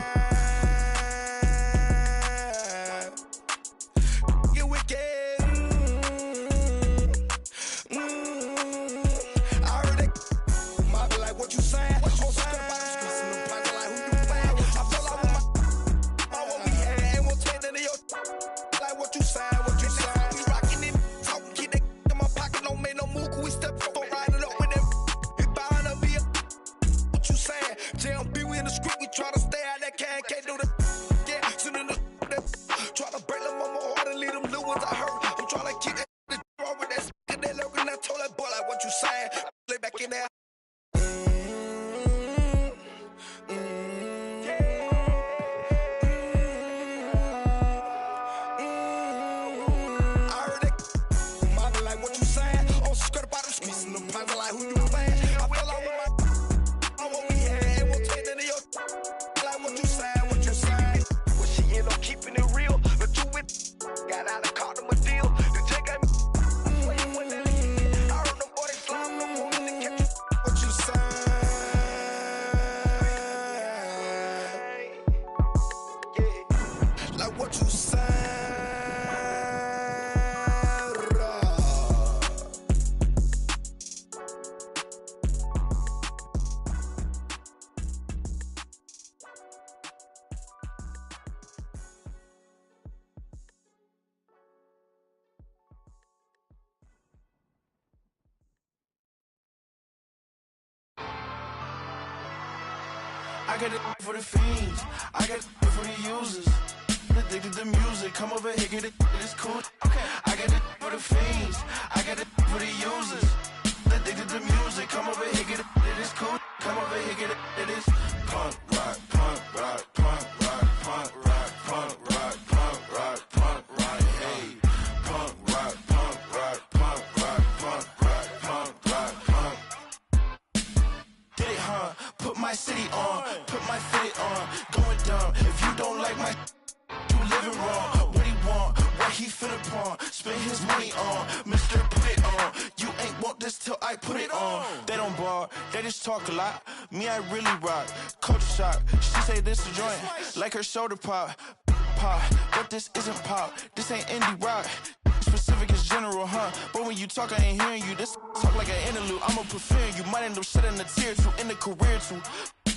I got it for the fiends, I got it for the users. Addicted to music, come over here, get it, it's cool. Okay, I got it for the fiends, I got it for the users. Addicted to music, come over here, get it, it's cool. Come over here, get it is punk rock, punk rock, punk rock, punk rock, punk rock, punk rock, punk rock, hey. Punk rock, punk rock, punk rock, punk rock, punk rock, punk. Did it, huh? Put my city on, put my fitted on, going dumb. If you don't like my, you living wrong. What he want, what he finna pawn, spend his money on, Mr. Put it on. You ain't want this till I put it on. They don't bar, they just talk a lot. Me, I really rock. Culture shock. She say this a joint, like her shoulder pop. Pop, but this isn't pop. This ain't indie rock. Specific is general, huh? But when you talk, I ain't hearing you. This talk like an interlude. I'ma prefer you. Might end up shedding a tear too in the career too.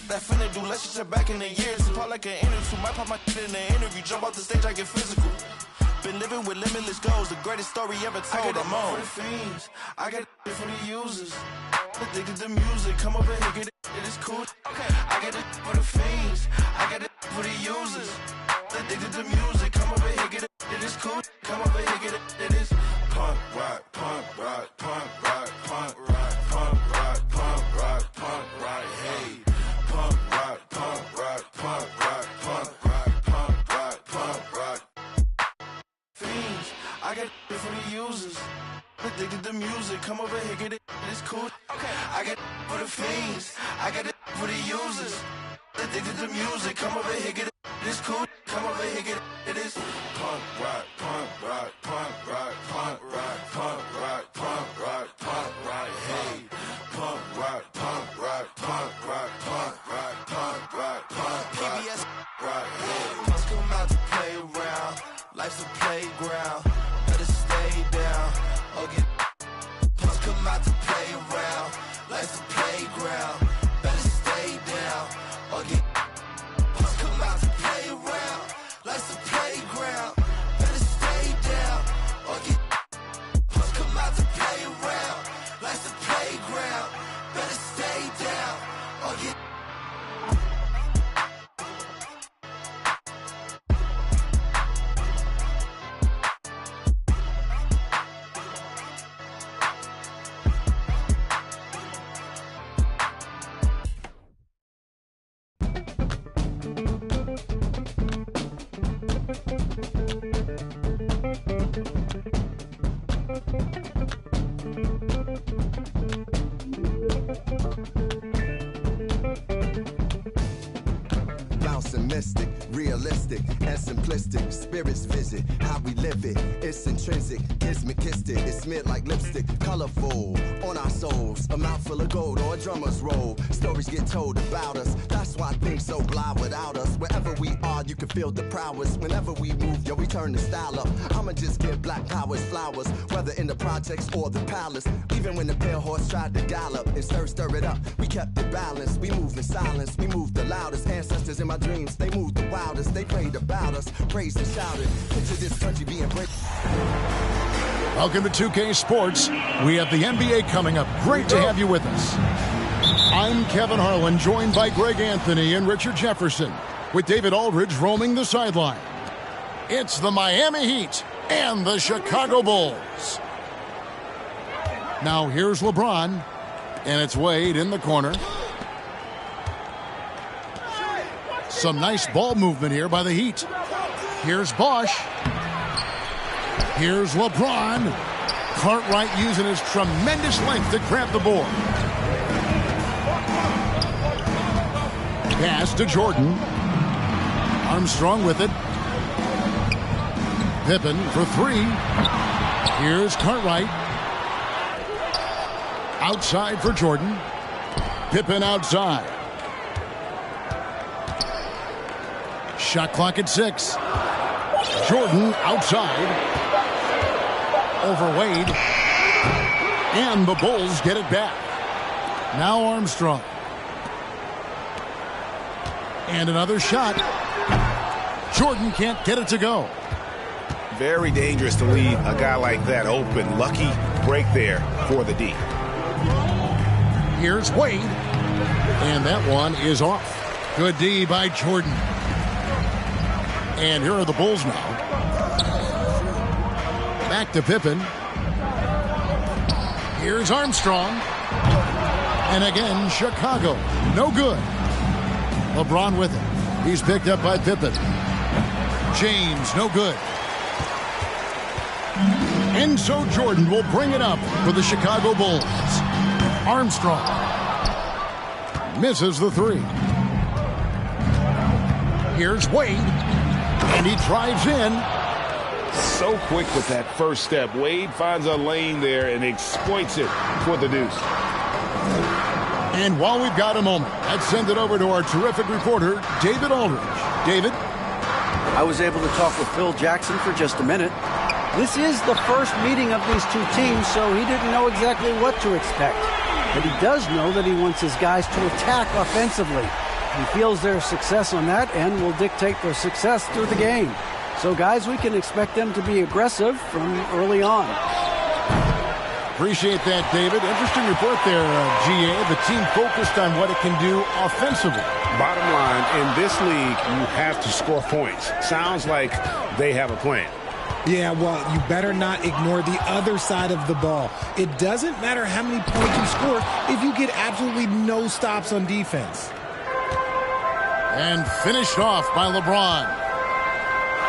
That finna do, let's just check back in the years. Pop like an interview. Might pop my shit in the interview. Jump off the stage, I get physical. Been living with limitless goals, the greatest story ever told. I'm on. For the fiends, I got it for the users. Addicted to music, come over here, get it, it's cool. Okay, I got it for the fiends, I got it for the users. Addicted to music, come over here, get it, it's cool. Come over here, get it is punk rock, punk rock, punk rock, punk rock, punk rock, punk rock, punk rock, hey. Punk rock, punk rock, punk rock, punk rock, punk rock, punk rock. Fiends, I got it for the users. Addicted to music, come over here, get it, it's cool. Okay, I got it for the fiends, I got it for the users. Addicted to music, come over here, get it, it's cool. Come over here, get it is punk rock, punk rock, punk rock, punk rock, punk rock, punk rock, punk rock, hey. Punk rock, punk rock, punk rock, punk rock, punk rock, punk rock, PBS rock, hey. Punks come out to play around, life's a playground, better stay down. Okay, punks come out to play around, life's a playground, better stay down. Okay, punks come out to play around, life's a playground, better stay down. Okay, punks come out to play around, life's a playground, better stay down. Okay. realistic and simplistic. Spirits visit how we live it. It's intrinsic, kismet kissed it. It's smeared like lipstick, colorful on our souls. A mouthful of gold or a drummer's roll. Stories get told about us. That's why things so blah without us. Wherever we are, you can feel the prowess. Whenever we move, yo, we turn the style up. I'ma just give black powers flowers, whether in the projects or the palace. Even when the pale horse tried to gallop and stir it up, we kept it balanced. We moved in silence, we moved the loudest. Ancestors in my dreams, they moved the wildest. They prayed about us, praised and shouted. Into this country being brave. Welcome to 2K Sports. We have the NBA coming up. Great to have you with us. I'm Kevin Harlan, joined by Greg Anthony and Richard Jefferson, with David Aldridge roaming the sideline. It's the Miami Heat and the Chicago Bulls. Now here's LeBron, and it's Wade in the corner. Some nice ball movement here by the Heat. Here's Bosch. Here's LeBron. Cartwright using his tremendous length to grab the board. Pass to Jordan. Armstrong with it. Pippen for three. Here's Cartwright. Outside for Jordan. Pippen outside. Shot clock at 6. Jordan outside. Over Wade. And the Bulls get it back. Now Armstrong. And another shot. Jordan can't get it to go. Very dangerous to leave a guy like that open. Lucky break there for the D. Here's Wade. And that one is off. Good D by Jordan. And here are the Bulls now. Back to Pippen. Here's Armstrong. And again, Chicago. No good. LeBron with it. He's picked up by Pippen. James, no good. And so Jordan will bring it up for the Chicago Bulls. Armstrong misses the three. Here's Wade. And he drives in. So quick with that first step. Wade finds a lane there and exploits it for the deuce. And while we've got a moment, let's send it over to our terrific reporter, David Aldridge. David? I was able to talk with Phil Jackson for just a minute. This is the first meeting of these two teams, so he didn't know exactly what to expect. But he does know that he wants his guys to attack offensively. He feels their success on that and will dictate their success through the game. So, guys, we can expect them to be aggressive from early on. Appreciate that, David. Interesting report there, GA. The team focused on what it can do offensively. Bottom line, in this league, you have to score points. Sounds like they have a plan. Yeah, well, you better not ignore the other side of the ball. It doesn't matter how many points you score if you get absolutely no stops on defense. And finished off by LeBron.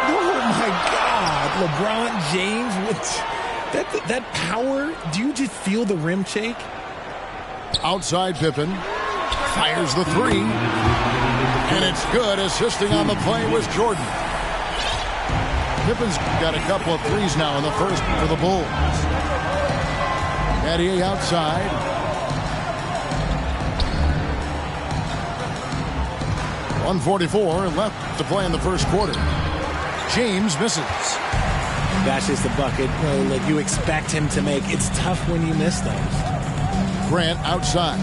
Oh, my God. LeBron James with that power. Do you just feel the rim shake? Outside Pippen. Fires the three. And it's good. Assisting on the play was Jordan. Pippen's got a couple of threes now in the first for the Bulls. Battier outside. .144 left to play in the first quarter. James misses. That's just the bucket like you expect him to make. It's tough when you miss those. Grant outside.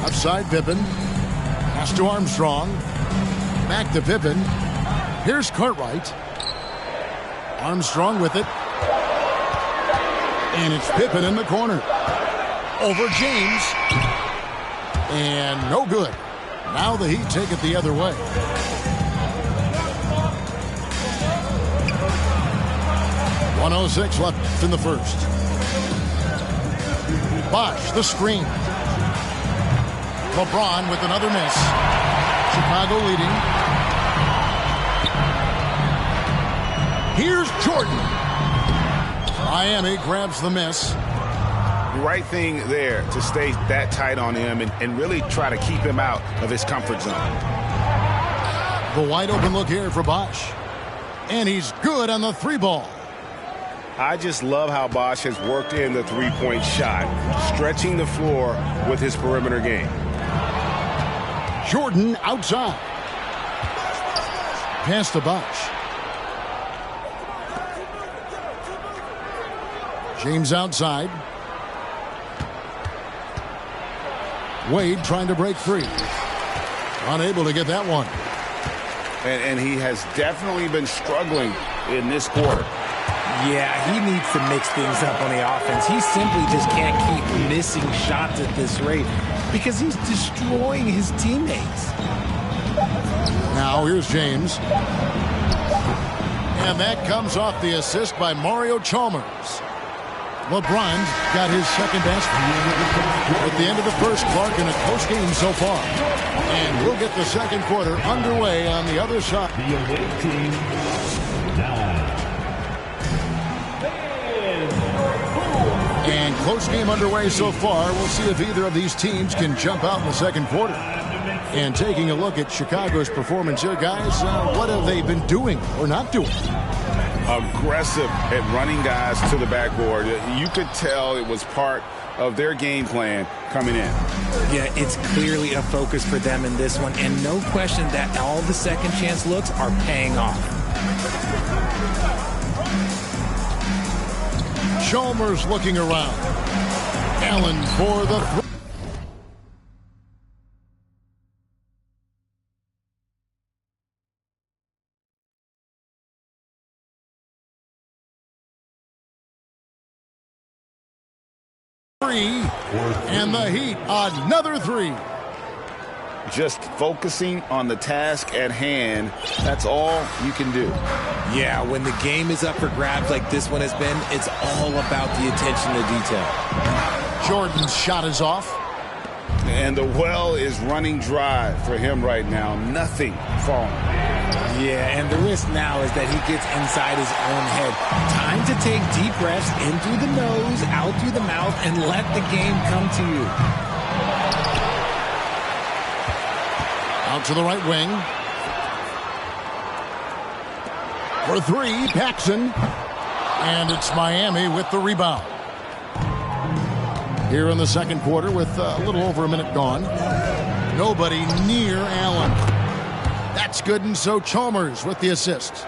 Outside Pippen. Pass to Armstrong. Back to Pippen. Here's Cartwright. Armstrong with it. And it's Pippen in the corner. Over James. And no good. Now the Heat take it the other way. .106 left in the first. Bosch, the screen. LeBron with another miss. Chicago leading. Here's Jordan. Miami grabs the miss. The right thing there to stay that tight on him and really try to keep him out of his comfort zone. The wide open look here for Bosch. And he's good on the 3-ball. I just love how Bosch has worked in the three-point shot, stretching the floor with his perimeter game. Jordan outside. Pass to Bosch. James outside. Wade trying to break free. Unable to get that one. And he has definitely been struggling in this quarter. Yeah, he needs to mix things up on the offense. He simply just can't keep missing shots at this rate because he's destroying his teammates. Now here's James. And that comes off the assist by Mario Chalmers. LeBron's got his second basket. At the end of the first, Clark in a close game so far. And we'll get the second quarter underway on the other side. The away team down. And close game underway so far. We'll see if either of these teams can jump out in the second quarter. And taking a look at Chicago's performance here, guys, what have they been doing or not doing? Aggressive at running guys to the backboard. You could tell it was part of their game plan coming in. Yeah, it's clearly a focus for them in this one, and no question that all the second chance looks are paying off. Chalmers looking around. Allen for the three, and the Heat another three. Just focusing on the task at hand, that's all you can do. Yeah, when the game is up for grabs like this one has been, it's all about the attention to detail. Jordan's shot is off. And the well is running dry for him right now. Nothing falling. Yeah, and the risk now is that he gets inside his own head. Time to take deep breaths in through the nose, out through the mouth, and let the game come to you. Out to the right wing. For three, Paxson. And it's Miami with the rebound. Here in the second quarter with a little over a minute gone. Nobody near Allen. That's good, and so Chalmers with the assist.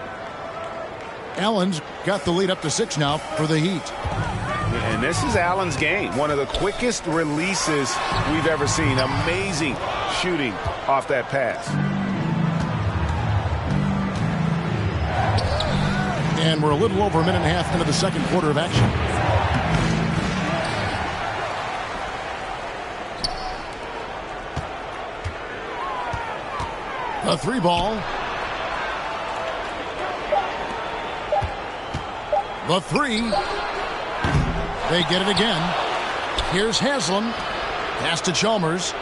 Allen's got the lead up to 6 now for the Heat. And this is Allen's game. One of the quickest releases we've ever seen. Amazing shooting off that pass. And we're a little over a minute and a half into the second quarter of action. A 3-ball. The 3. They get it again. Here's Haslam. Pass to Chalmers.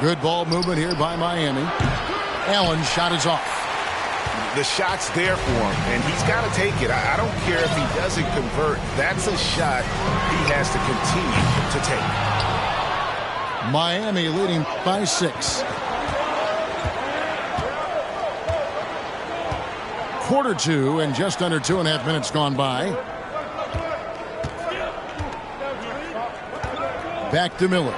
Good ball movement here by Miami. Allen's shot is off. The shot's there for him, and he's got to take it. I don't care if he doesn't convert. That's a shot he has to continue to take. Miami leading by 6. Quarter 2 and just under 2.5 minutes gone by. Back to Miller.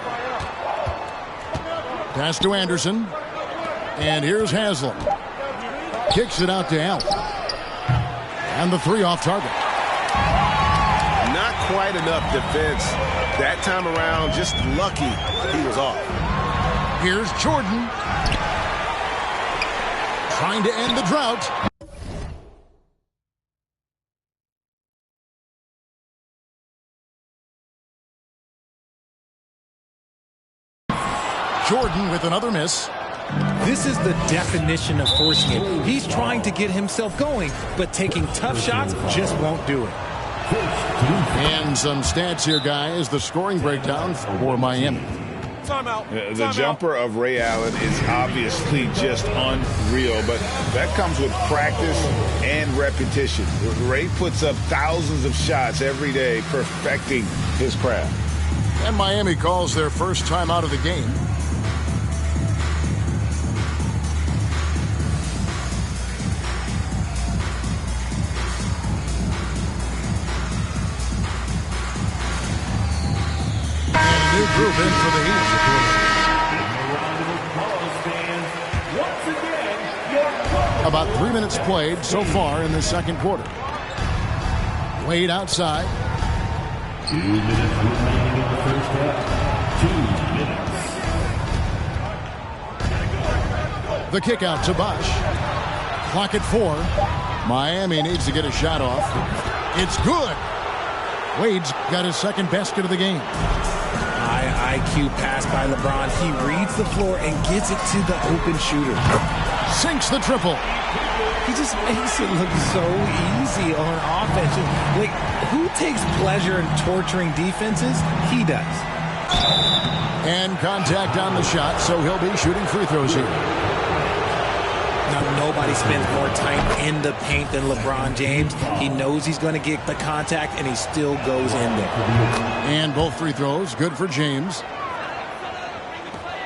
Pass to Anderson. And here's Haslam. Kicks it out to Allen. And the 3 off target. Not quite enough defense that time around. Just lucky he was off. Here's Jordan. Trying to end the drought. Jordan with another miss. This is the definition of forcing it. He's trying to get himself going, but taking tough shots just won't do it. And some stats here, guys. The scoring breakdown for Miami. The jumper of Ray Allen is obviously just unreal, but that comes with practice and repetition. Ray puts up thousands of shots every day, perfecting his craft. And Miami calls their first time out of the game. About 3 minutes played so far in the second quarter. Wade outside. 2 minutes remaining in the first half. 2 minutes. The kick out to Bosch. Clock at 4. Miami needs to get a shot off. It's good. Wade's got his second basket of the game. High IQ pass by LeBron. He reads the floor and gets it to the open shooter. Sinks the triple. He just makes it look so easy on offense. Like, who takes pleasure in torturing defenses? He does. And contact on the shot, so he'll be shooting free throws here. Now, nobody spends more time in the paint than LeBron James. He knows he's going to get the contact, and he still goes in there. And both free throws, good for James.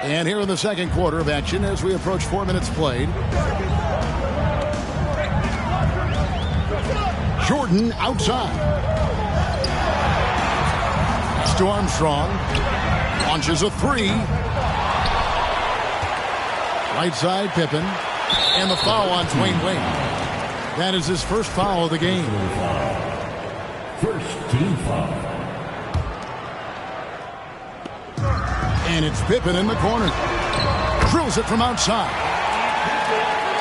And here in the second quarter of action as we approach 4 minutes played. Jordan outside. Pass to Armstrong. Launches a three. Right side, Pippen. And the foul on Dwayne Wade. That is his first foul of the game. First team foul. And it's Pippen in the corner. Drills it from outside.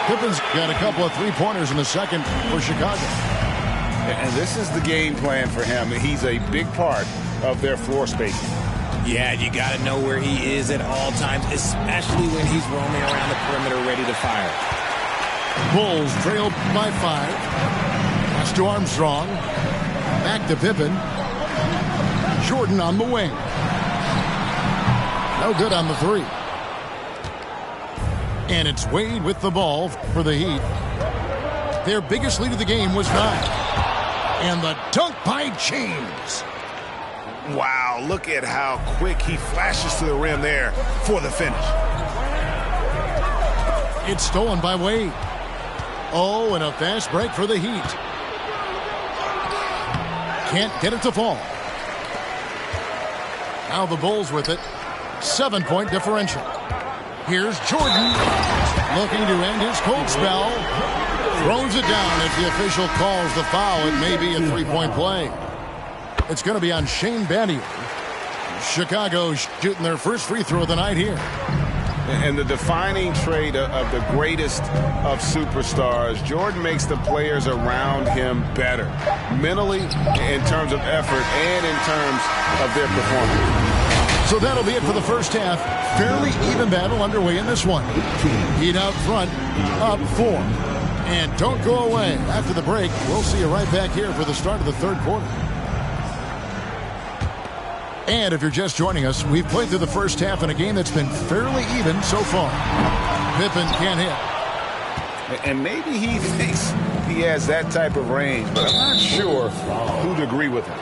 Pippen's got a couple of three-pointers in the second for Chicago. And this is the game plan for him. He's a big part of their floor spacing. Yeah, you got to know where he is at all times, especially when he's roaming around the perimeter ready to fire. Bulls trailed by 5. Pass to Armstrong. Back to Pippen. Jordan on the wing. No good on the three. And it's Wade with the ball for the Heat. Their biggest lead of the game was 9. And the dunk by James. Wow, look at how quick he flashes to the rim there for the finish. It's stolen by Wade. Oh, and a fast break for the Heat. Can't get it to fall. Now the Bulls with it. 7-point differential. Here's Jordan looking to end his cold spell. Throws it down. If the official calls the foul, it may be a three-point play. It's going to be on Shane Battier. Chicago shooting their first free throw of the night here. And the defining trait of the greatest of superstars, Jordan makes the players around him better, mentally, in terms of effort, and in terms of their performance. So that'll be it for the first half. Fairly even battle underway in this one. Heat out front, up 4. And don't go away. After the break, we'll see you right back here for the start of the third quarter. And if you're just joining us, we've played through the first half in a game that's been fairly even so far. Pippen can't hit. And maybe he thinks he has that type of range, but I'm not sure who'd agree with him.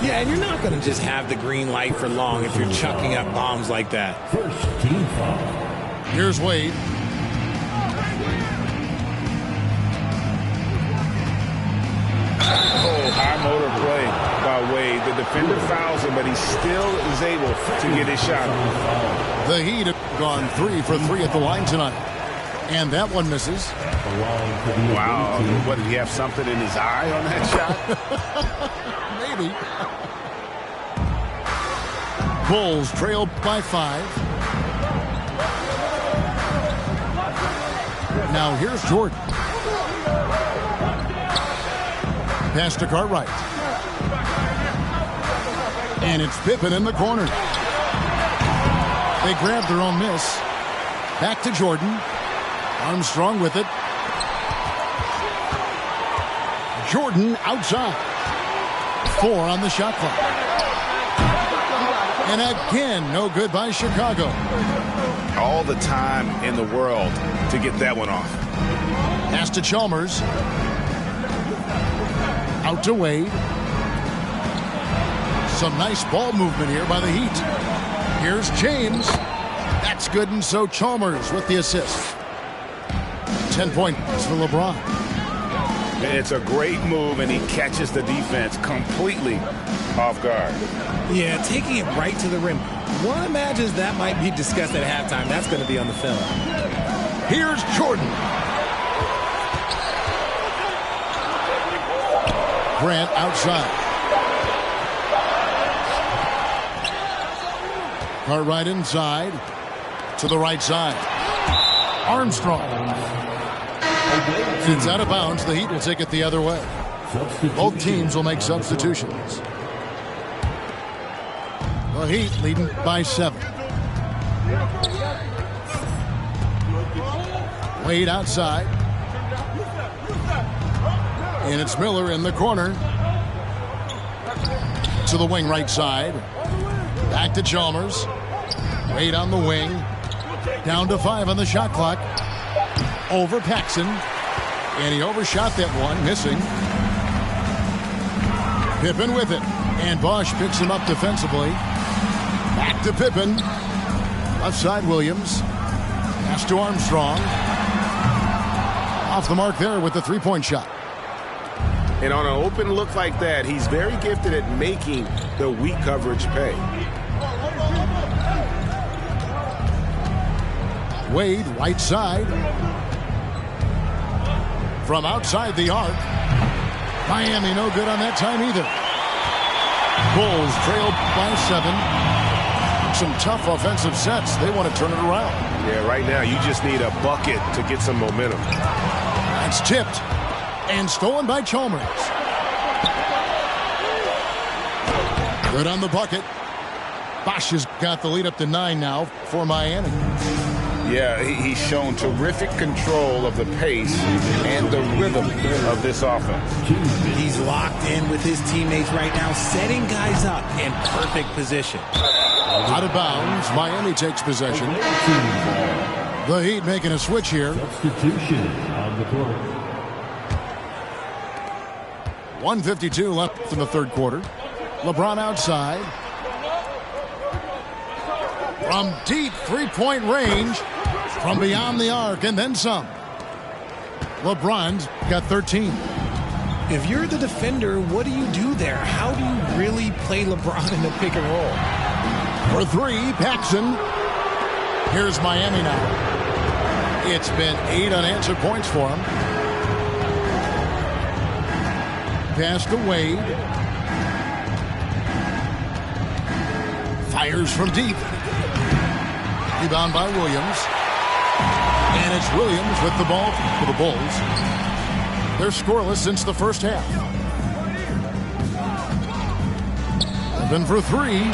Yeah, and you're not going to just have the green light for long if you're chucking up bombs like that. First team foul. Here's Wade. Oh, high motor play by Wade. The defender fouls him, but he still is able to get his shot off. The Heat have gone 3 for 3 at the line tonight. And that one misses. Wow. What, did he have something in his eye on that shot? Maybe. Bulls trail by 5. Now here's Jordan. Pass to Cartwright. And it's Pippen in the corner. They grab their own miss. Back to Jordan. Armstrong with it. Jordan outside. 4 on the shot clock. And again, no good by Chicago. All the time in the world to get that one off. Pass to Chalmers. Out to Wade. Some nice ball movement here by the Heat. Here's James. That's good, and so Chalmers with the assist. 10 points for LeBron. It's a great move, and he catches the defense completely off guard. Yeah, taking it right to the rim. One imagines that might be discussed at halftime. That's going to be on the film. Here's Jordan. Grant outside. Cartwright inside to the right side. Armstrong. It's out of bounds. The Heat will take it the other way. Both teams will make substitutions. The Heat leading by 7. Wade outside. And it's Miller in the corner. To the wing right side. Back to Chalmers. Wade on the wing. Down to 5 on the shot clock. Over Paxson. And he overshot that one, missing. Pippen with it. And Bosch picks him up defensively. Back to Pippen. Left side Williams. Pass to Armstrong. Off the mark there with the three-point shot. And on an open look like that, he's very gifted at making the weak coverage pay. Wade, right side. From outside the arc. Miami no good on that time either. Bulls trailed by 7. Some tough offensive sets. They want to turn it around. Yeah, right now you just need a bucket to get some momentum. That's tipped. And stolen by Chalmers. Good on the bucket. Bosch has got the lead up to 9 now for Miami. Yeah, he's shown terrific control of the pace and the rhythm of this offense. He's locked in with his teammates right now, setting guys up in perfect position. Out of bounds, Miami takes possession. The Heat making a switch here. Substitution on the court. 1:52 left in the third quarter. LeBron outside. From deep three-point range. From beyond the arc and then some. LeBron's got 13. If you're the defender, what do you do there? How do you really play LeBron in the pick and roll? For 3, Paxson. Here's Miami now. It's been 8 unanswered points for him. Pass to Wade. Fires from deep. Rebound by Williams. And it's Williams with the ball for the Bulls. They're scoreless since the first half. Then for 3.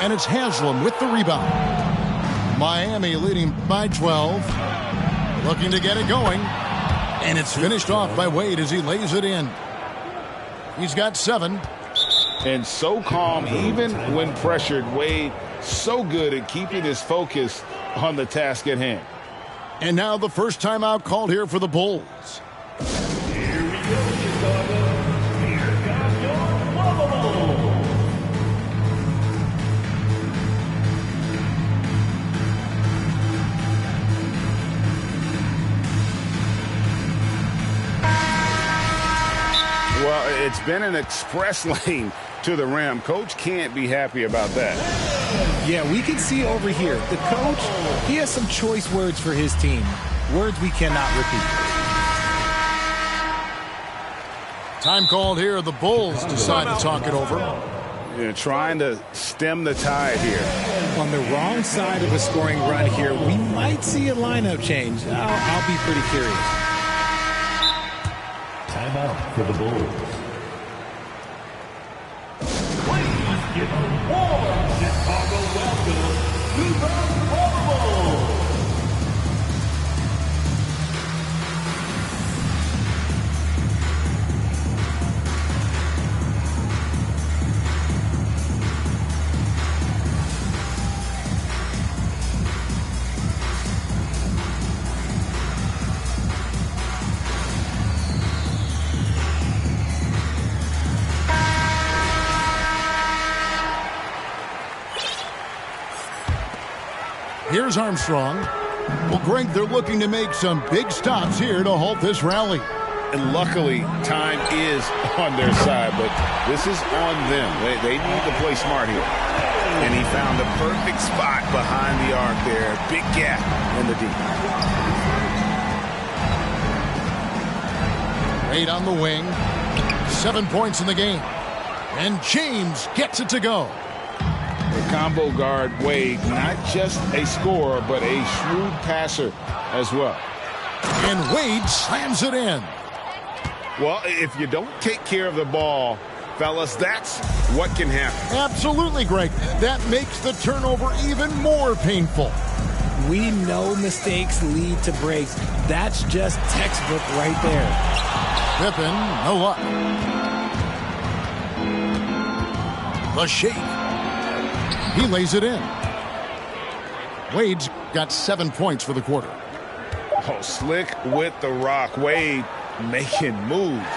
And it's Haslam with the rebound. Miami leading by 12. Looking to get it going. And it's finished off by Wade as he lays it in. He's got 7. And so calm, even when pressured. Wade so good at keeping his focus on the task at hand. And now the first timeout called here for the Bulls. Here we go, Chicago. Here comes your ball. Well, it's been an express lane to the rim. Coach can't be happy about that. Yeah, we can see over here. The coach, he has some choice words for his team. Words we cannot repeat. Time called here. The Bulls decide to talk it over. You're trying to stem the tide here. On the wrong side of a scoring run here, we might see a lineup change. I'll be pretty curious. Timeout for the Bulls. Please give a warm Chicago welcome to the Bulls. Here's Armstrong. Well, Greg, they're looking to make some big stops here to halt this rally. And luckily, time is on their side, but this is on them. They need to play smart here. And he found the perfect spot behind the arc there. Big gap in the deep. Wade on the wing. 7 points in the game. And James gets it to go. The combo guard, Wade, not just a scorer, but a shrewd passer as well. And Wade slams it in. Well, if you don't take care of the ball, fellas, that's what can happen. Absolutely, Greg. That makes the turnover even more painful. We know mistakes lead to breaks. That's just textbook right there. Pippen, no luck. The shake. He lays it in. Wade's got 7 points for the quarter. Oh, slick with the rock. Wade making moves.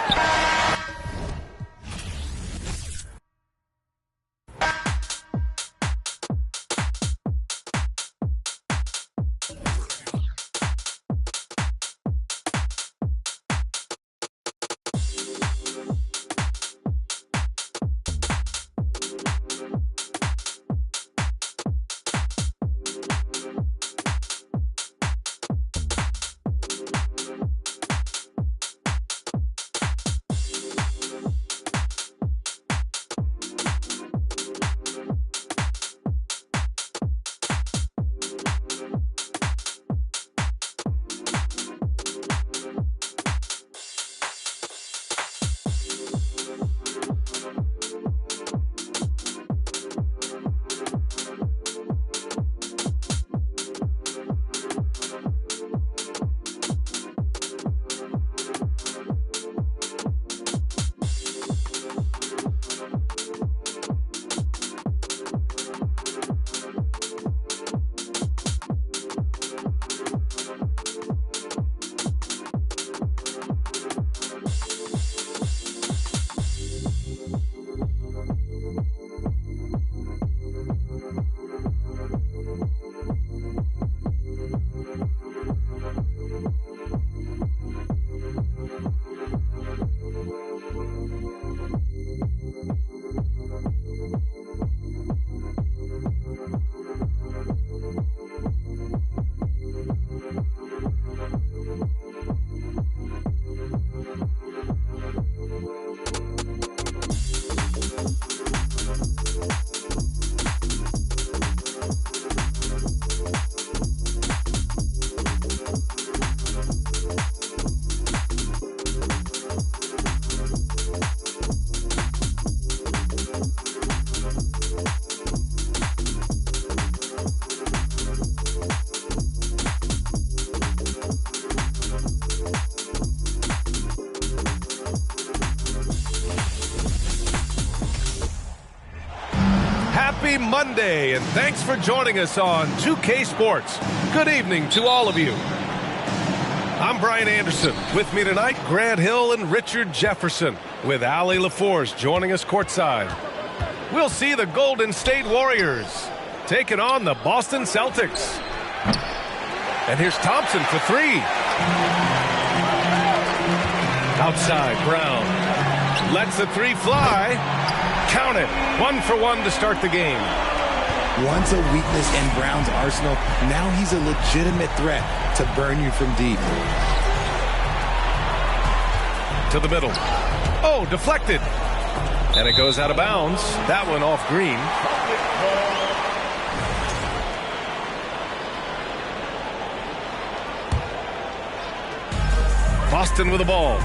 Happy Monday, and thanks for joining us on 2K Sports. Good evening to all of you. I'm Brian Anderson. With me tonight, Grant Hill and Richard Jefferson, with Allie LaForce joining us courtside. We'll see the Golden State Warriors taking on the Boston Celtics. And here's Thompson for three. Outside, Brown lets the three fly. Count it. 1 for 1 to start the game. Once a weakness in Brown's arsenal, now he's a legitimate threat to burn you from deep. To the middle. Oh, deflected. And it goes out of bounds. That one off Green. Boston with the ball.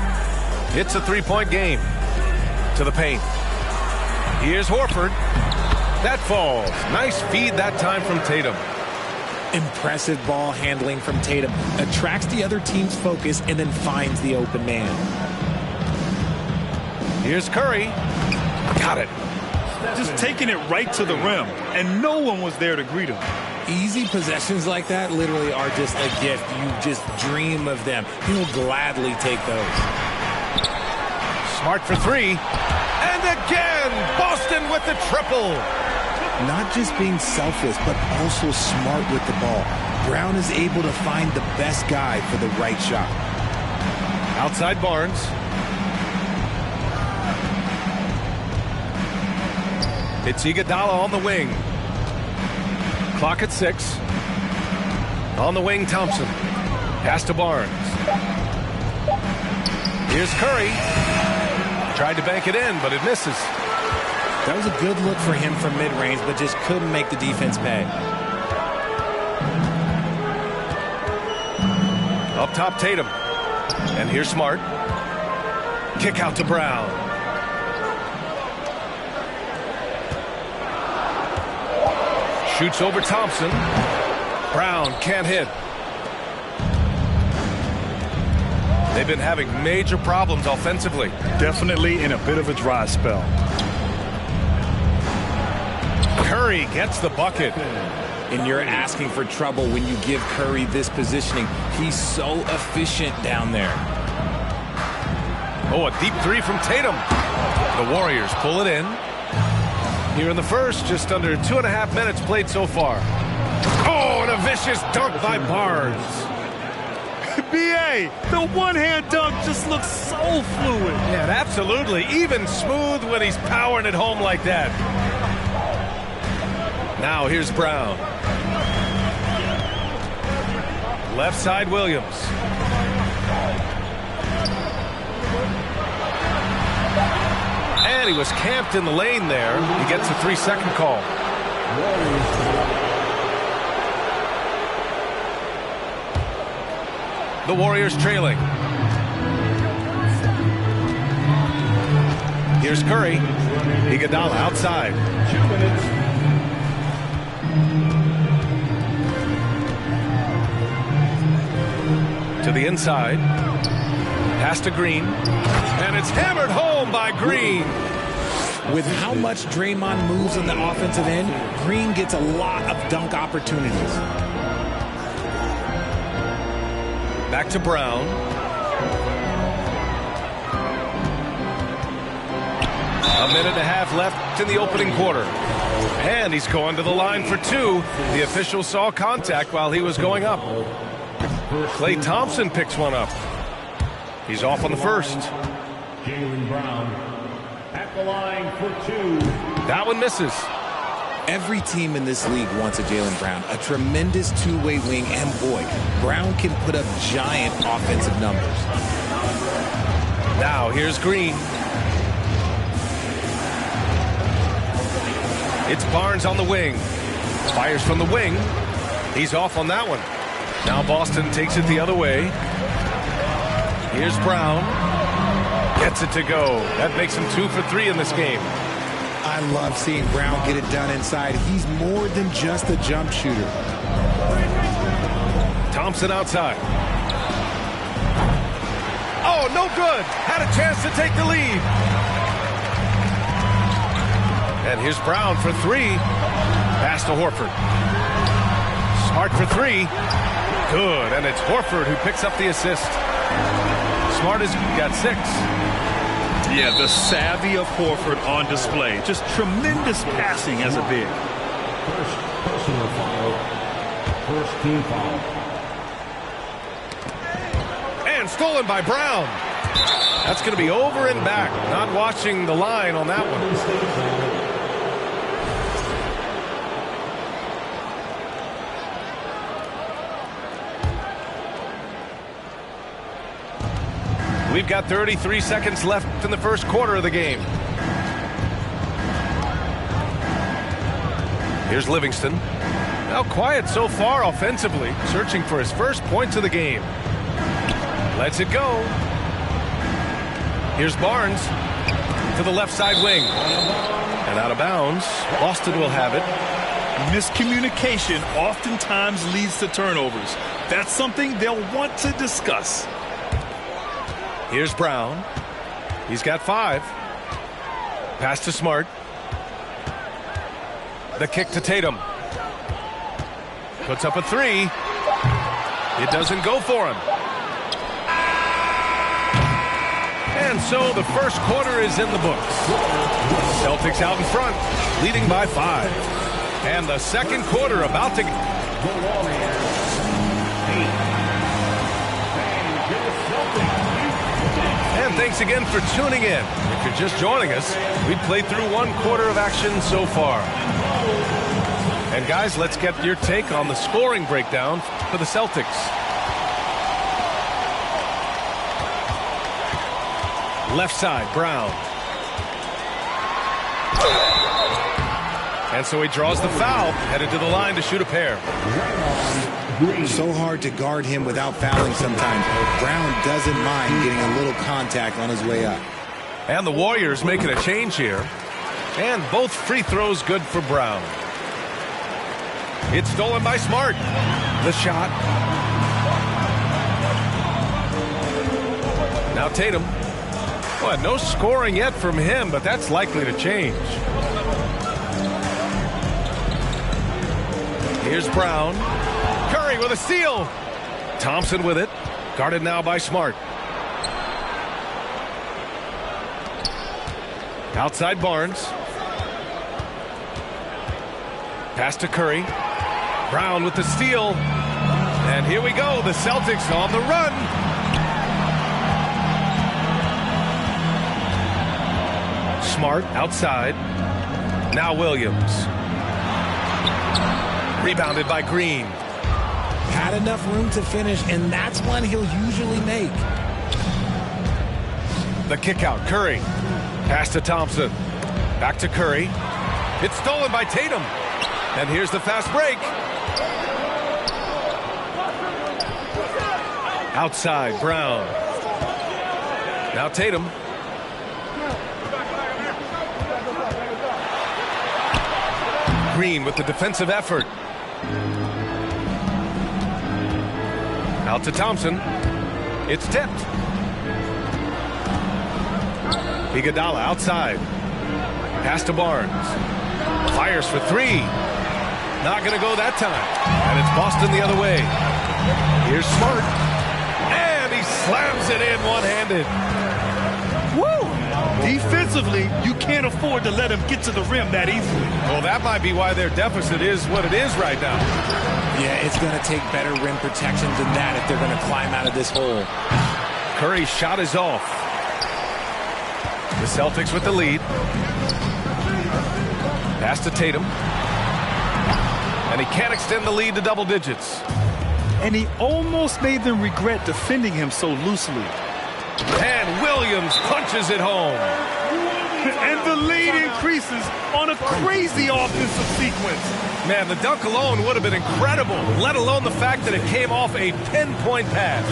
It's a three-point game. To the paint. Here's Horford. That falls. Nice feed that time from Tatum. Impressive ball handling from Tatum. Attracts the other team's focus and then finds the open man. Here's Curry. Got it. Just taking it right to the rim, and no one was there to greet him. Easy possessions like that literally are just a gift. You just dream of them. He'll gladly take those. Smart for three. And again, Boston with the triple. Not just being selfless, but also smart with the ball. Brown is able to find the best guy for the right shot. Outside Barnes. It's Iguodala on the wing. Clock at 6. On the wing, Thompson. Pass to Barnes. Here's Curry. Tried to bank it in, but it misses. That was a good look for him from mid-range, but just couldn't make the defense pay. Up top, Tatum. And here's Smart. Kick out to Brown. Shoots over Thompson. Brown can't hit. They've been having major problems offensively. Definitely in a bit of a dry spell. Curry gets the bucket. And you're asking for trouble when you give Curry this positioning. He's so efficient down there. Oh, a deep three from Tatum. The Warriors pull it in. Here in the first, just under 2.5 minutes played so far. Oh, and a vicious dunk by Barnes. B.A., the one-hand dunk just looks so fluid. Yeah, absolutely. Even smooth when he's powering it home like that. Now here's Brown. Left side, Williams. And he was camped in the lane there. He gets a 3-second call. The Warriors trailing. Here's Curry. Iguodala outside. 2 minutes. To the inside. Pass to Green. And it's hammered home by Green. With how much Draymond moves on the offensive end, Green gets a lot of dunk opportunities. Back to Brown. A minute and a half left in the opening quarter. And he's going to the line for 2. The official saw contact while he was going up. Klay Thompson picks one up. He's off on the first. Jaylen Brown at the line for 2. That one misses. Every team in this league wants a Jaylen Brown, a tremendous two-way wing, and boy, Brown can put up giant offensive numbers. Now here's Green. It's Barnes on the wing. Fires from the wing. He's off on that one. Now Boston takes it the other way. Here's Brown. Gets it to go. That makes him 2 for 3 in this game. I love seeing Brown get it done inside. He's more than just a jump shooter. Thompson outside. Oh, no good. Had a chance to take the lead. And here's Brown for 3. Pass to Horford. Smart for 3. Good. And it's Horford who picks up the assist. Smart has got 6. Yeah, the savvy of Horford on display. Just tremendous passing as a big. First personal foul. First team foul. And stolen by Brown. That's going to be over and back. Not watching the line on that one. We've got 33 seconds left in the first quarter of the game. Here's Livingston. Now quiet so far offensively, searching for his first points of the game. Lets it go. Here's Barnes to the left side wing. And out of bounds. Boston will have it. Miscommunication oftentimes leads to turnovers. That's something they'll want to discuss. Here's Brown. He's got 5. Pass to Smart. The kick to Tatum. Puts up a 3. It doesn't go for him. And so the first quarter is in the books. Celtics out in front, leading by 5. And the second quarter about to... The Warriors 8. And thanks again for tuning in. If you're just joining us, we've played through 1 quarter of action so far. And guys, let's get your take on the scoring breakdown for the Celtics. Left side, Brown. And so he draws the foul, headed to the line to shoot a pair. So hard to guard him without fouling sometimes. Brown doesn't mind getting a little contact on his way up. And the Warriors making a change here. And both free throws good for Brown. It's stolen by Smart. The shot. Now Tatum. Well, no scoring yet from him, but that's likely to change. Here's Brown. Curry with a steal. Thompson with it. Guarded now by Smart. Outside Barnes. Pass to Curry. Brown with the steal. And here we go. The Celtics on the run. Smart outside. Now Williams. Rebounded by Green. Had enough room to finish, and that's one he'll usually make. The kick out. Curry. Pass to Thompson. Back to Curry. It's stolen by Tatum. And here's the fast break. Outside, Brown. Now Tatum. Green with the defensive effort. Out to Thompson. It's tipped. Iguodala outside. Pass to Barnes. Fires for three. Not going to go that time. And it's Boston the other way. Here's Smart. And he slams it in one-handed. Woo! Defensively, you can't afford to let him get to the rim that easily. Well, that might be why their deficit is what it is right now. Yeah, it's going to take better rim protection than that if they're going to climb out of this hole. Curry's shot is off. The Celtics with the lead. Pass to Tatum. And he can't extend the lead to double digits. And he almost made them regret defending him so loosely. And Williams punches it home. And the lead increases on a crazy offensive sequence. Man, the dunk alone would have been incredible, let alone the fact that it came off a pinpoint pass.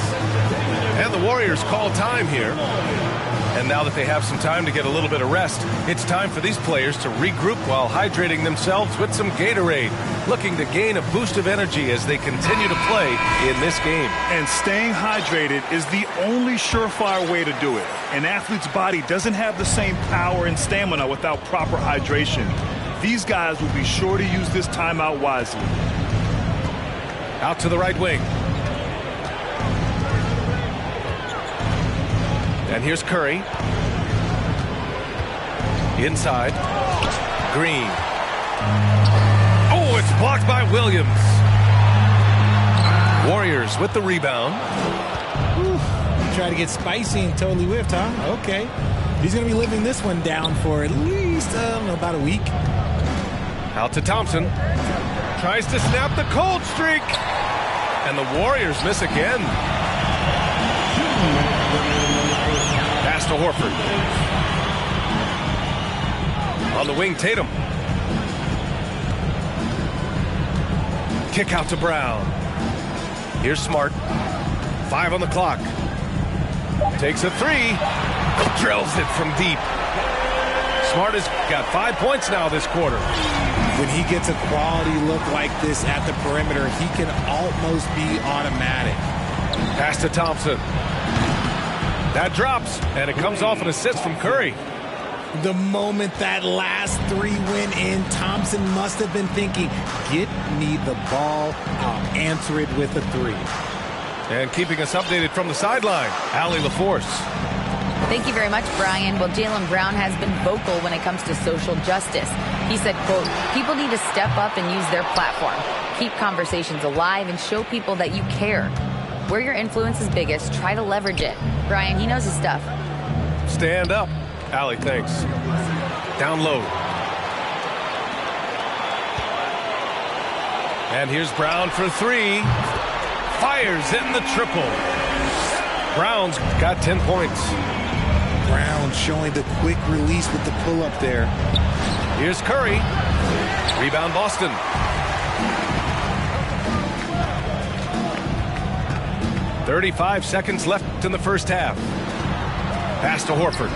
And the Warriors call time here. And now that they have some time to get a little bit of rest, it's time for these players to regroup while hydrating themselves with some Gatorade, looking to gain a boost of energy as they continue to play in this game. And staying hydrated is the only surefire way to do it. An athlete's body doesn't have the same power and stamina without proper hydration. These guys will be sure to use this timeout wisely. Out to the right wing. And here's Curry. Inside. Green. Oh, it's blocked by Williams. Warriors with the rebound. Try to get spicy and totally whiffed, huh? Okay. He's going to be living this one down for at least, about a week. Out to Thompson. Tries to snap the cold streak. And the Warriors miss again. Pass to Horford. On the wing, Tatum. Kick out to Brown. Here's Smart. 5 on the clock. Takes a three. Drills it from deep. Smart has got 5 points now this quarter. When he gets a quality look like this at the perimeter, he can almost be automatic. Pass to Thompson. That drops, and it comes off an assist from Curry. The moment that last three went in, Thompson must have been thinking, get me the ball, I'll answer it with a three. And keeping us updated from the sideline, Allie LaForce. Thank you very much, Brian. Well, Jaylen Brown has been vocal when it comes to social justice. He said, quote, people need to step up and use their platform. Keep conversations alive and show people that you care. Where your influence is biggest, try to leverage it. Brian, he knows his stuff. Stand up. Allie, thanks. Down low. And here's Brown for three. Fires in the triple. Brown's got 10 points. Brown showing the quick release with the pull-up there. Here's Curry. Rebound Boston. "35 seconds left in the first half. Pass to Horford.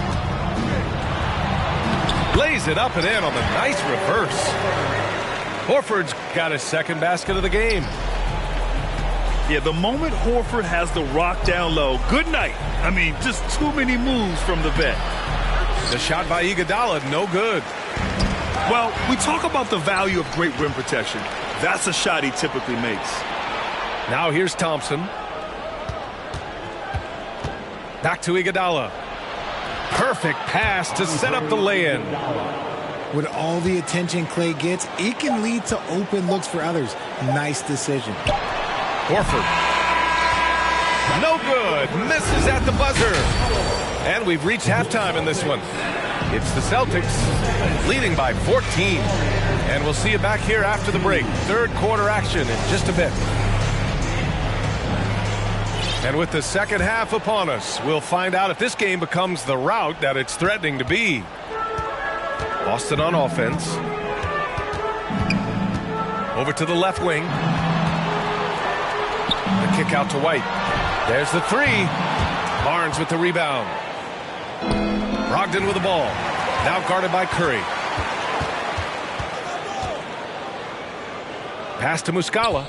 Lays it up and in on the nice reverse. Horford's got his second basket of the game. Yeah, the moment Horford has the rock down low, good night. I mean, just too many moves from the vet. The shot by Iguodala, no good. Well, we talk about the value of great rim protection. That's a shot he typically makes. Now here's Thompson. Back to Iguodala. Perfect pass to set up the lay-in. With all the attention Klay gets, it can lead to open looks for others. Nice decision. Horford. No good. Misses at the buzzer. And we've reached halftime in this one. It's the Celtics leading by 14. And we'll see you back here after the break. Third quarter action in just a bit. And with the second half upon us, we'll find out if this game becomes the rout that it's threatening to be. Boston on offense. Over to the left wing. The kick out to White. There's the three. Barnes with the rebound. Brogdon with the ball. Now guarded by Curry. Pass to Muscala.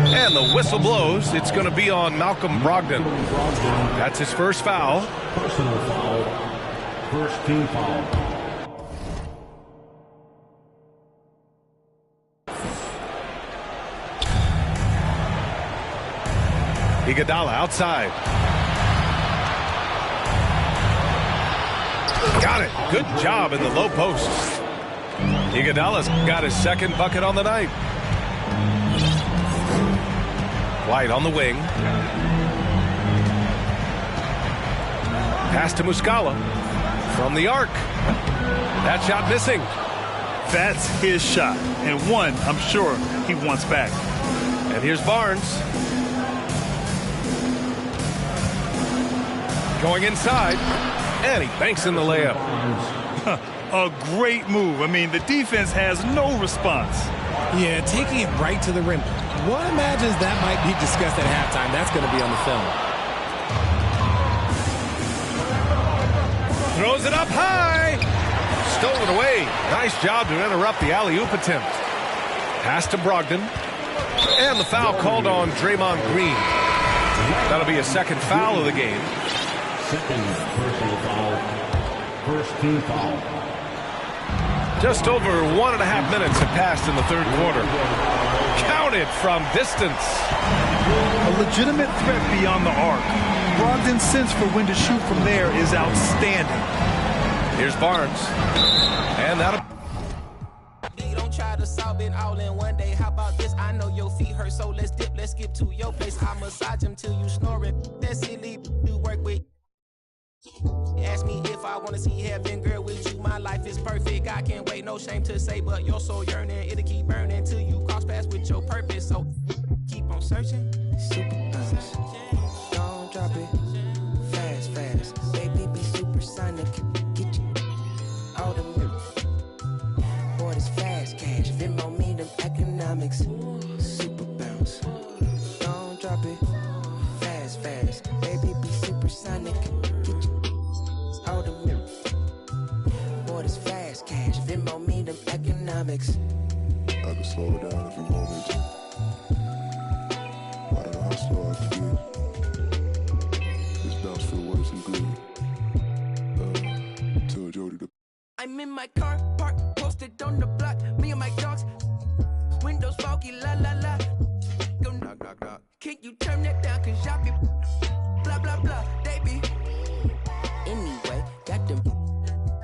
And the whistle blows. It's going to be on Malcolm Brogdon. That's his first foul. Personal foul. First team foul. Iguodala outside. Got it. Good job in the low post. Iguodala's got his second bucket on the night. White on the wing. Pass to Muscala. From the arc. That shot missing. That's his shot. And one, I'm sure, he wants back. And here's Barnes. Going inside. And he banks in the layup. A great move. I mean, the defense has no response. Yeah, taking it right to the rim. One imagines that might be discussed at halftime. That's going to be on the film. Throws it up high. Stolen away. Nice job to interrupt the alley-oop attempt. Pass to Brogdon. And the foul called on Draymond Green. That'll be a second foul of the game. Second personal foul. First team foul. Just over 1.5 minutes have passed in the third quarter. Counted from distance. A legitimate threat beyond the arc. Brogdon's sense for when to shoot from there is outstanding. Here's Barnes. And that'll... Don't try to solve it all in one day. How about this? I know your feet hurt, so let's dip. Let's skip to your place. I massage them till you snoring. That's silly. You work with... Ask me if I want to see heaven, girl, with you. My life is perfect. I can't wait, no shame to say, but your soul yearning. It'll keep burning till you cross paths with your purpose. So keep on searching. Super bounce. Don't drop it. Fast, fast. Baby, be supersonic. Get you all the moves. Boy, this fast cash. Venmo me them economics. Super bounce. Don't drop it. Fast, fast. Baby, be supersonic. Economics. I can slow it down if you want me to. I don't know how slow I can get. This bounce feel worse than good. Tell Jody to. I'm in my car, park, posted on the block. Me and my dogs. Windows foggy, la la la. Go knock, knock, knock. Can you turn that down? Cause y'all be blah, blah, blah. They be. Anyway, got them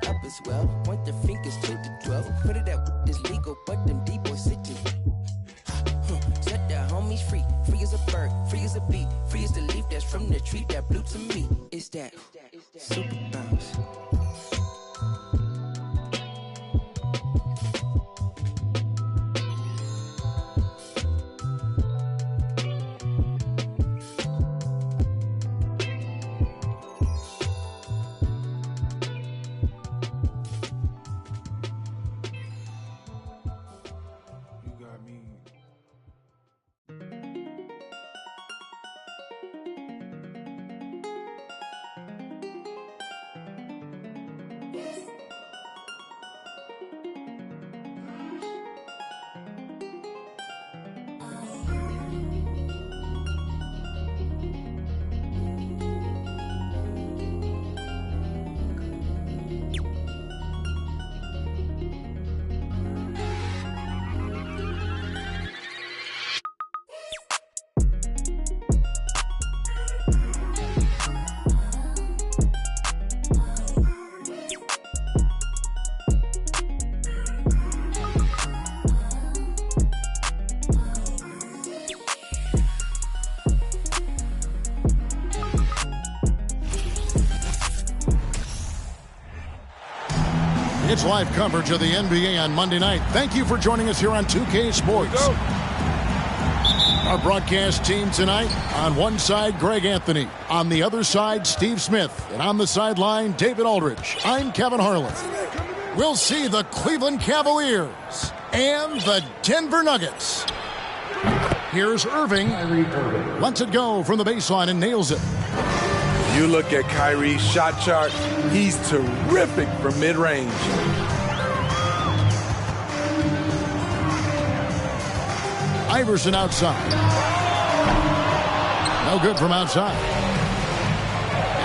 up as well. Point the fingers to the 12. Put it out is legal, but them D-boys sitting. Set the homies free. Free as a bird, free as a bee. Free as the leaf that's from the tree that blew to me. It's that super bounce. It's live coverage of the NBA on Monday night. Thank you for joining us here on 2K Sports. Our broadcast team tonight, on one side, Greg Anthony. On the other side, Steve Smith. And on the sideline, David Aldridge. I'm Kevin Harlan. We'll see the Cleveland Cavaliers and the Denver Nuggets. Here's Irving. Lets it go from the baseline and nails it. You look at Kyrie's shot chart, he's terrific from mid-range. Iverson outside. No good from outside.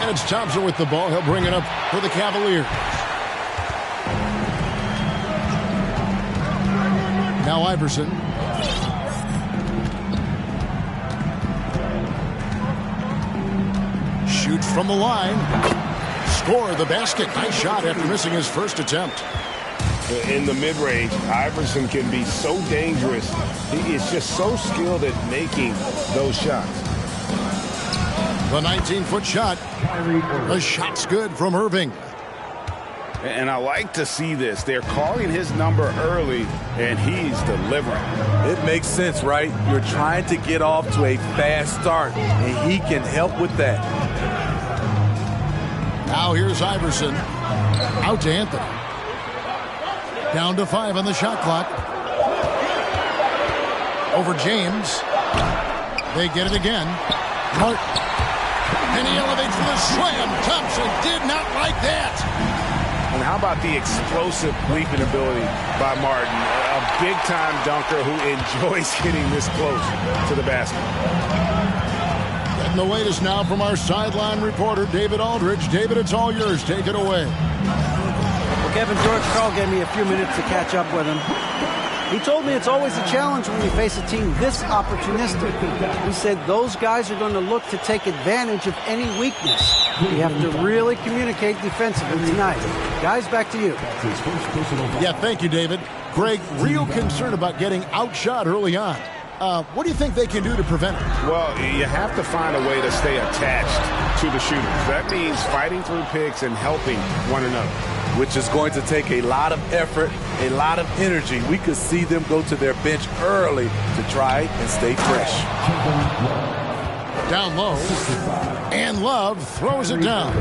And it's Thompson with the ball. He'll bring it up for the Cavaliers. Now Iverson. Shoots from the line. Score the basket. Nice shot after missing his first attempt. In the mid-range, Iverson can be so dangerous. He is just so skilled at making those shots. The 19-foot shot. The shot's good from Irving. And I like to see this. They're calling his number early, and he's delivering. It makes sense, right? You're trying to get off to a fast start, and he can help with that. Now here's Iverson. Out to Anthony. Down to 5 on the shot clock. Over James. They get it again. Martin. And he elevates for the slam. Thompson did not like that. And how about the explosive leaping ability by Martin? A big-time dunker who enjoys hitting this close to the basket. Getting the latest now from our sideline reporter, David Aldridge. David, it's all yours. Take it away. Well, Kevin, George Karl gave me a few minutes to catch up with him. He told me it's always a challenge when you face a team this opportunistic. He said those guys are going to look to take advantage of any weakness. You have to really communicate defensively tonight. Guys, back to you. Yeah, thank you, David. Greg, real concern about getting outshot early on. What do you think they can do to prevent it? Well, you have to find a way to stay attached to the shooters. That means fighting through picks and helping one another. Which is going to take a lot of effort, a lot of energy. We could see them go to their bench early to try and stay fresh. Down low. And Love throws it down.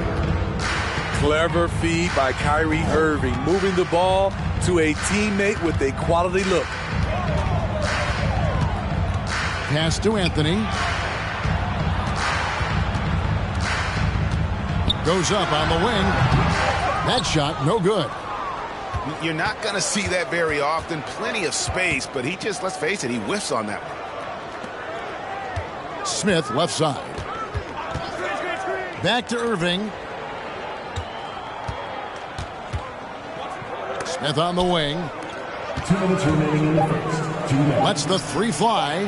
Clever feed by Kyrie Irving, moving the ball to a teammate with a quality look. Pass to Anthony. Goes up on the wing. That shot, no good. You're not going to see that very often. Plenty of space, but he just, let's face it, he whiffs on that one. Smith, left side. Back to Irving. Smith on the wing. 2 minutes remaining in the first. 2 minutes. Lets the three fly.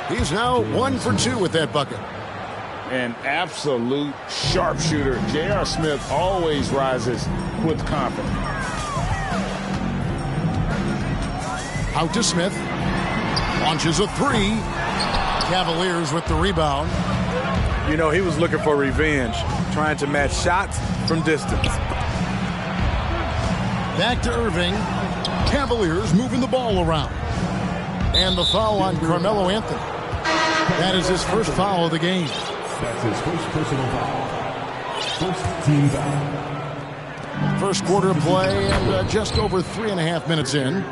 He's now 1 for 2 with that bucket. An absolute sharpshooter. J.R. Smith always rises with confidence. Out to Smith. Launches a three. Cavaliers with the rebound. You know, he was looking for revenge, trying to match shots from distance. Back to Irving. Cavaliers moving the ball around. And the foul on Carmelo Anthony. That is his first foul of the game. That's his first personal foul. First team foul. First quarter of play and just over 3.5 minutes in.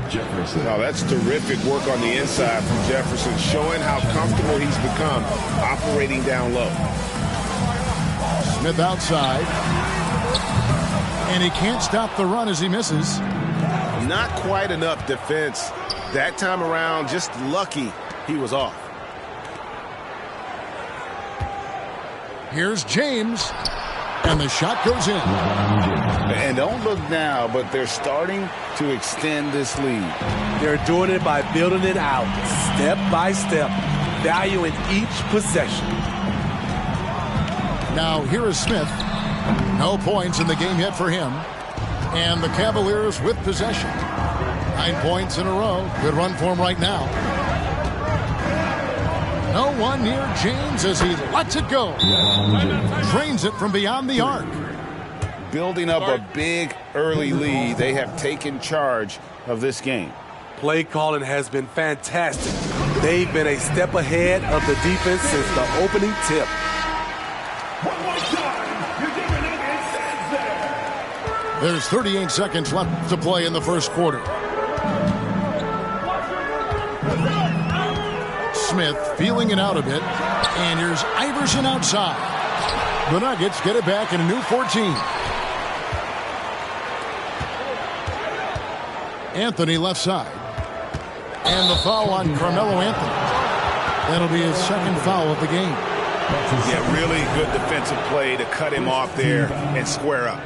Jefferson. Oh, that's terrific work on the inside from Jefferson, showing how comfortable he's become operating down low. Smith outside. And he can't stop the run as he misses. Not quite enough defense. That time around, just lucky he was off. Here's James, and the shot goes in. And don't look now, but they're starting to extend this lead. They're doing it by building it out, step by step, valuing each possession. Now here is Smith. No points in the game yet for him. And the Cavaliers with possession. 9 points in a row. Good run for him right now. No one near James as he lets it go. Drains it from beyond the arc. building up a big early lead. They have taken charge of this game. Play calling has been fantastic. They've been a step ahead of the defense since the opening tip. There's 38 seconds left to play in the first quarter. Smith feeling it out a bit. And here's Iverson outside. The Nuggets get it back in a new 14. Anthony left side. And the foul on Carmelo Anthony. That'll be his second foul of the game. Yeah, really good defensive play to cut him off there and square up.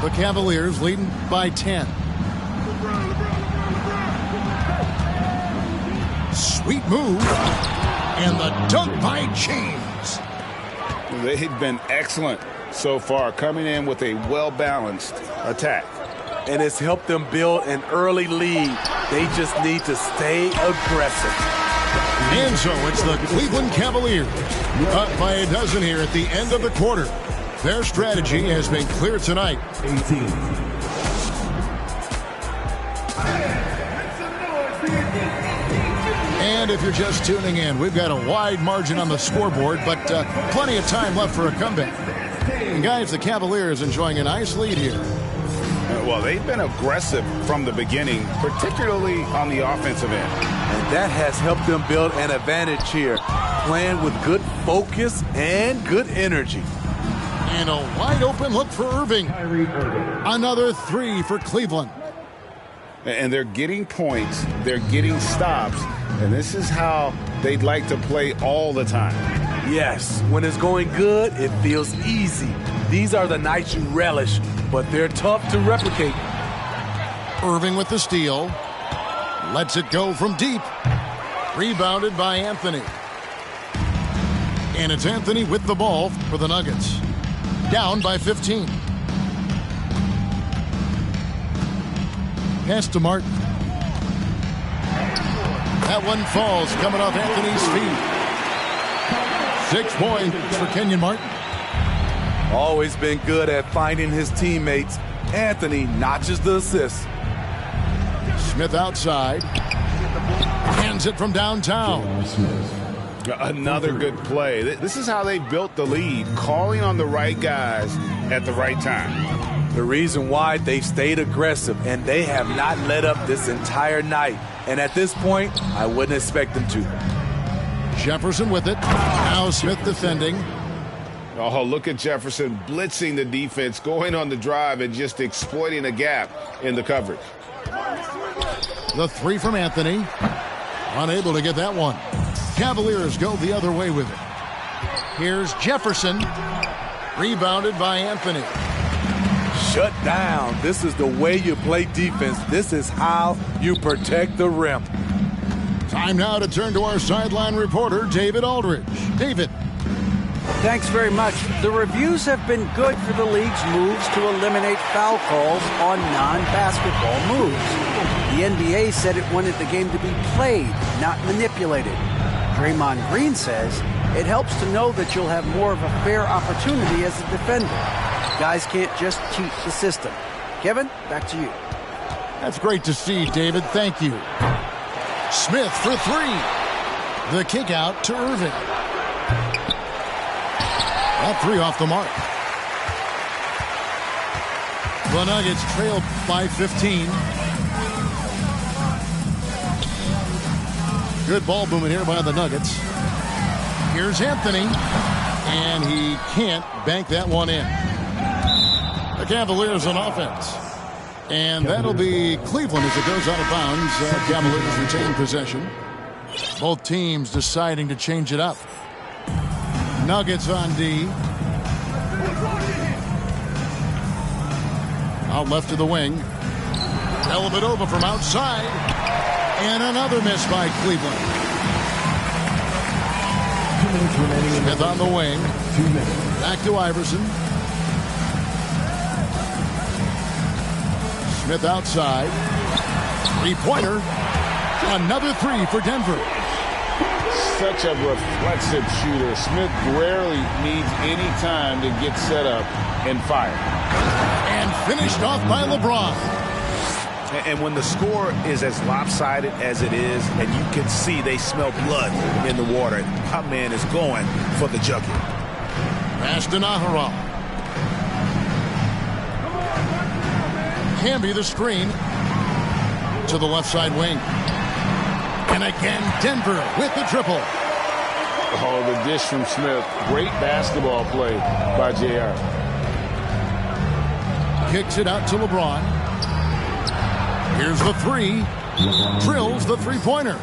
The Cavaliers leading by 10. Sweet move. And the dunk by James. They've been excellent so far, coming in with a well-balanced attack. And it's helped them build an early lead. They just need to stay aggressive. And so it's the Cleveland Cavaliers up by a dozen here at the end of the quarter. Their strategy has been clear tonight. 18. And if you're just tuning in, we've got a wide margin on the scoreboard, but plenty of time left for a comeback. And guys, the Cavaliers enjoying a nice lead here. Well, they've been aggressive from the beginning, particularly on the offensive end. And that has helped them build an advantage here, playing with good focus and good energy. And a wide open look for Irving. Another three for Cleveland. And they're getting points, they're getting stops, and this is how they'd like to play all the time. Yes, when it's going good, it feels easy. These are the nights you relish, but they're tough to replicate. Irving with the steal. Lets it go from deep. Rebounded by Anthony. And it's Anthony with the ball for the Nuggets. Down by 15. Pass to Martin. That one falls coming off Anthony's feet. 6 points for Kenyon Martin. Always been good at finding his teammates. Anthony notches the assist. Smith outside. Hands it from downtown. Another good play. This is how they built the lead, calling on the right guys at the right time. The reason why they've stayed aggressive, and they have not let up this entire night. And at this point, I wouldn't expect them to. Jefferson with it. Now Smith defending. Oh, look at Jefferson blitzing the defense, going on the drive and just exploiting a gap in the coverage. The three from Anthony. Unable to get that one. Cavaliers go the other way with it. Here's Jefferson. Rebounded by Anthony. Shut down. This is the way you play defense. This is how you protect the rim. Time now to turn to our sideline reporter, David Aldridge. David. Thanks very much. The reviews have been good for the league's moves to eliminate foul calls on non-basketball moves. The NBA said it wanted the game to be played, not manipulated. Draymond Green says it helps to know that you'll have more of a fair opportunity as a defender. Guys can't just cheat the system. Kevin, back to you. That's great to see, David. Thank you. Smith for three. The kick out to Irving. That three off the mark. The Nuggets trail by 15. Good ball movement here by the Nuggets. Here's Anthony. And he can't bank that one in. The Cavaliers on offense. And that'll be Cleveland as it goes out of bounds. Cavaliers retain possession. Both teams deciding to change it up. Nuggets on D. Out left to the wing. Dellavedova from outside. And another miss by Cleveland. 2 minutes remaining. Smith on the wing. 2 minutes. Back to Iverson. Smith outside. Three-pointer. Another three for Denver. such a reflexive shooter. Smith rarely needs any time to get set up and fire. And finished off by LeBron. And when the score is as lopsided as it is, and you can see they smell blood in the water, my man is going for the jucket. Pass to Nahara. Camby the screen to the left side wing. And again, Denver with the triple. Oh, the dish from Smith. Great basketball play by JR. Kicks it out to LeBron. Here's the three. Drills the three-pointer.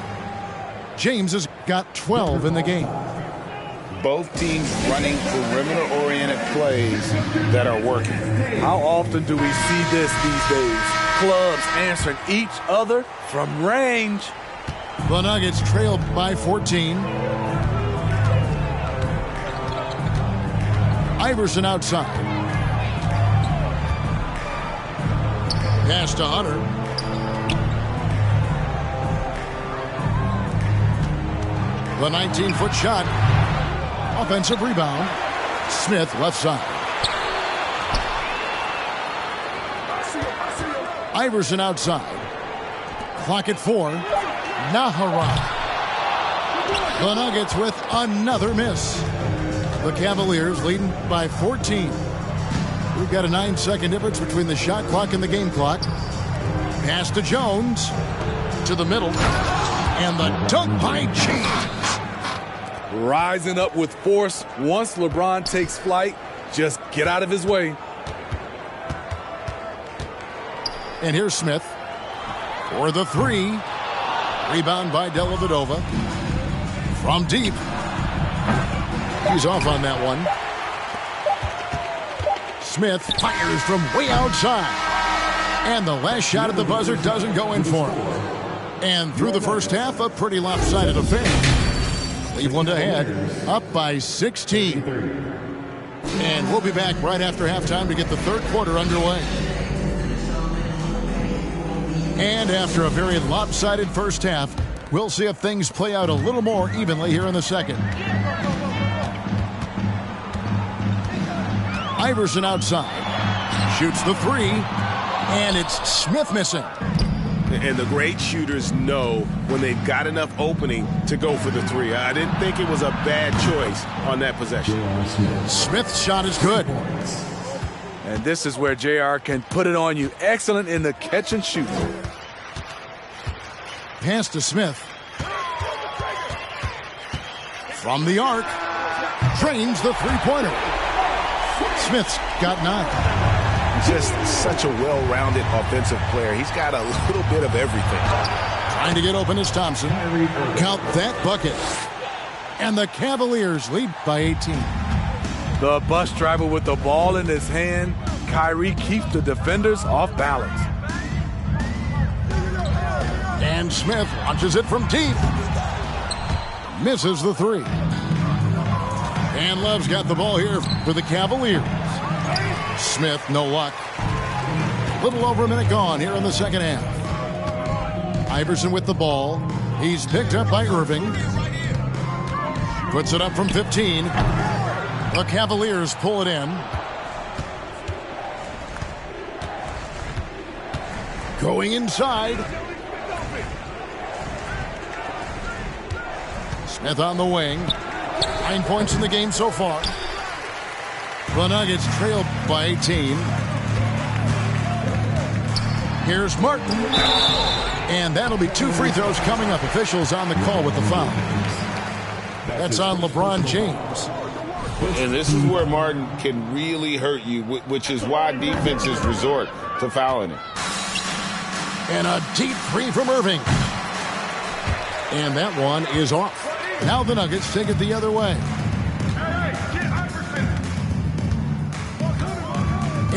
James has got 12 in the game. Both teams running perimeter-oriented plays that are working. How often do we see this these days? Clubs answering each other from range. The Nuggets trail by 14. Iverson outside. Pass to Hunter. The 19-foot shot. Offensive rebound. Smith left side. Iverson outside. Clock at 4. Nahara. The Nuggets with another miss. The Cavaliers leading by 14. We've got a 9-second difference between the shot clock and the game clock. Pass to Jones. To the middle. And the dunk by James. Rising up with force. Once LeBron takes flight, just get out of his way. And here's Smith for the three. Rebound by Dellavedova. From deep. He's off on that one. Smith fires from way outside. And the last shot at the buzzer doesn't go in for him. And through the first half, a pretty lopsided affair. Cleveland ahead, up by 16. And we'll be back right after halftime to get the third quarter underway. And after a very lopsided first half, we'll see if things play out a little more evenly here in the second. Iverson outside. Shoots the three. And it's Smith missing. And the great shooters know when they've got enough opening to go for the three. I didn't think it was a bad choice on that possession. Smith's shot is good. And this is where JR can put it on you. Excellent in the catch and shoot. Pass to Smith. From the arc. Drains the three-pointer. Smith's got 9. Just such a well-rounded offensive player. He's got a little bit of everything. Trying to get open is Thompson. Count that bucket. And the Cavaliers lead by 18. The bus driver with the ball in his hand. Kyrie keeps the defenders off balance. And Smith launches it from deep. Misses the three. And Love's got the ball here for the Cavaliers. Smith, no luck. Little over a minute gone here in the second half. Iverson with the ball. He's picked up by Irving. Puts it up from 15. The Cavaliers pull it in. Going inside. Smith on the wing. 9 points in the game so far. The Nuggets trail by 18. Here's Martin. And that'll be 2 free throws coming up. Officials on the call with the foul. That's on LeBron James. And this is where Martin can really hurt you, which is why defenses resort to fouling him. And a deep three from Irving. And that one is off. Now the Nuggets take it the other way.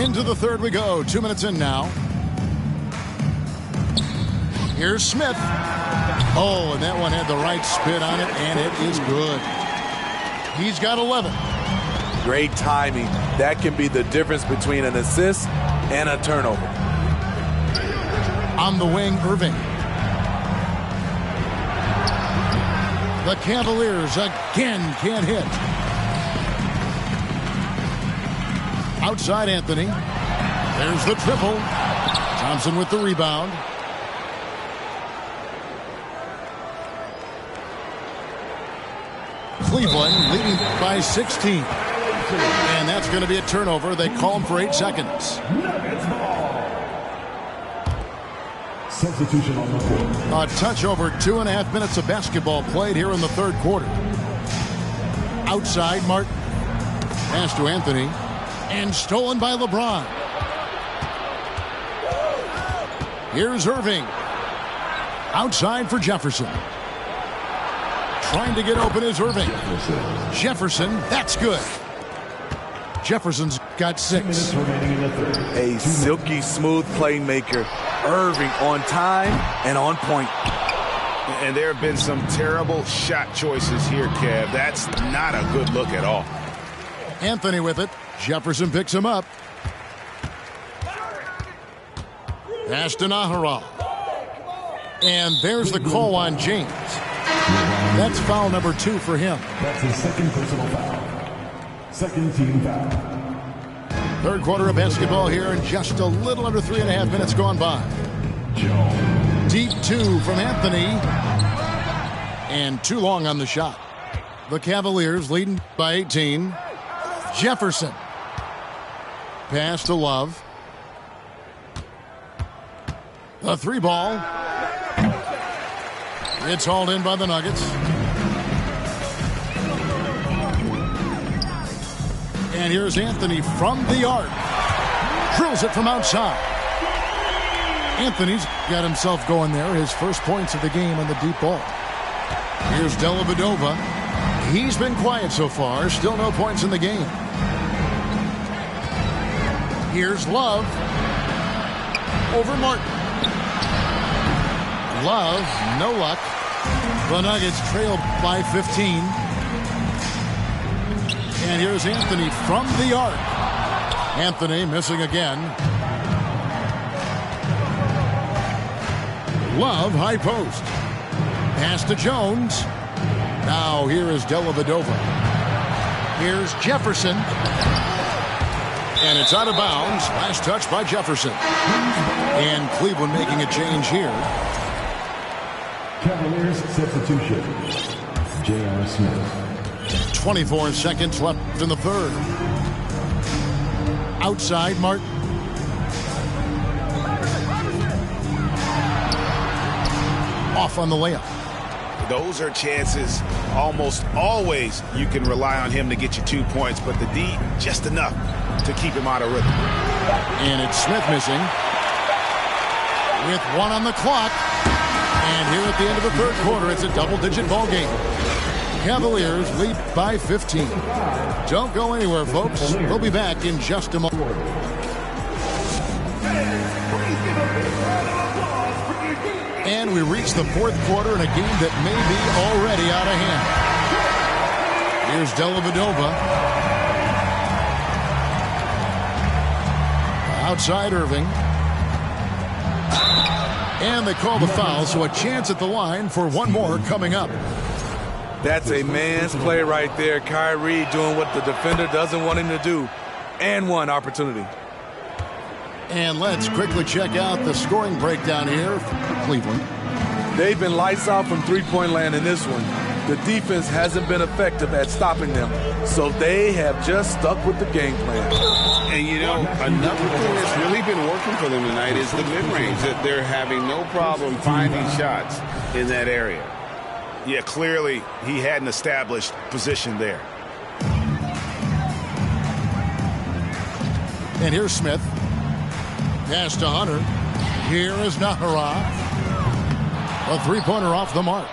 Into the third we go. 2 minutes in now. Here's Smith. Oh, and that one had the right spin on it, and it is good. He's got 11. Great timing. That can be the difference between an assist and a turnover. On the wing, Irving. The Cavaliers again can't hit. Outside Anthony. There's the triple. Thompson with the rebound. Cleveland leading by 16. And that's going to be a turnover. They call him for 8 seconds. Substitution on the court. A touch over 2.5 minutes of basketball played here in the third quarter. Outside Martin. Pass to Anthony. And stolen by LeBron. Here's Irving. Outside for Jefferson. Trying to get open is Irving. Jefferson, that's good. Jefferson's got 6. A silky smooth playmaker. Irving on time and on point. And there have been some terrible shot choices here, Kev. That's not a good look at all. Anthony with it. Jefferson picks him up. Pass to Nahara. And there's the call on James. That's foul number 2 for him. That's his second personal foul. Second team foul. Third quarter of basketball here and just a little under 3.5 minutes gone by. Deep 2 from Anthony. And too long on the shot. The Cavaliers leading by 18. Jefferson. Pass to Love. The 3 ball. It's hauled in by the Nuggets. And here's Anthony from the arc. Drills it from outside. Anthony's got himself going there. His first points of the game on the deep ball. Here's Dellavedova. He's been quiet so far. Still no points in the game. Here's Love. Over Martin. Love, no luck. The Nuggets trail by 15. And here's Anthony from the arc. Anthony missing again. Love, high post. Pass to Jones. Now here is Dellavedova. Here's Jefferson. And it's out of bounds. Last touch by Jefferson. And Cleveland making a change here. Cavaliers substitution. J.R. Smith. 24 seconds left in the third. Outside Martin. Off on the layup. Those are chances almost always you can rely on him to get you 2 points, but the D just enough to keep him out of rhythm. And it's Smith missing. With 1 on the clock. And here at the end of the third quarter, it's a double-digit ball game. Cavaliers lead by 15. Don't go anywhere, folks. We'll be back in just a moment. And we reach the fourth quarter in a game that may be already out of hand. Here's Dellavedova. Outside Irving. And they call the foul, so a chance at the line for one more coming up. That's a man's play right there. Kyrie doing what the defender doesn't want him to do. And one opportunity. And let's quickly check out the scoring breakdown here for Cleveland. They've been lights out from three-point land in this one. The defense hasn't been effective at stopping them, so they have just stuck with the game plan. And, you know, another thing that's really been working for them tonight is the mid-range. That they're having no problem finding shots in that area. Yeah, clearly he had an established position there. And here's Smith. Pass to Hunter. Here is Nahara. A three-pointer off the mark.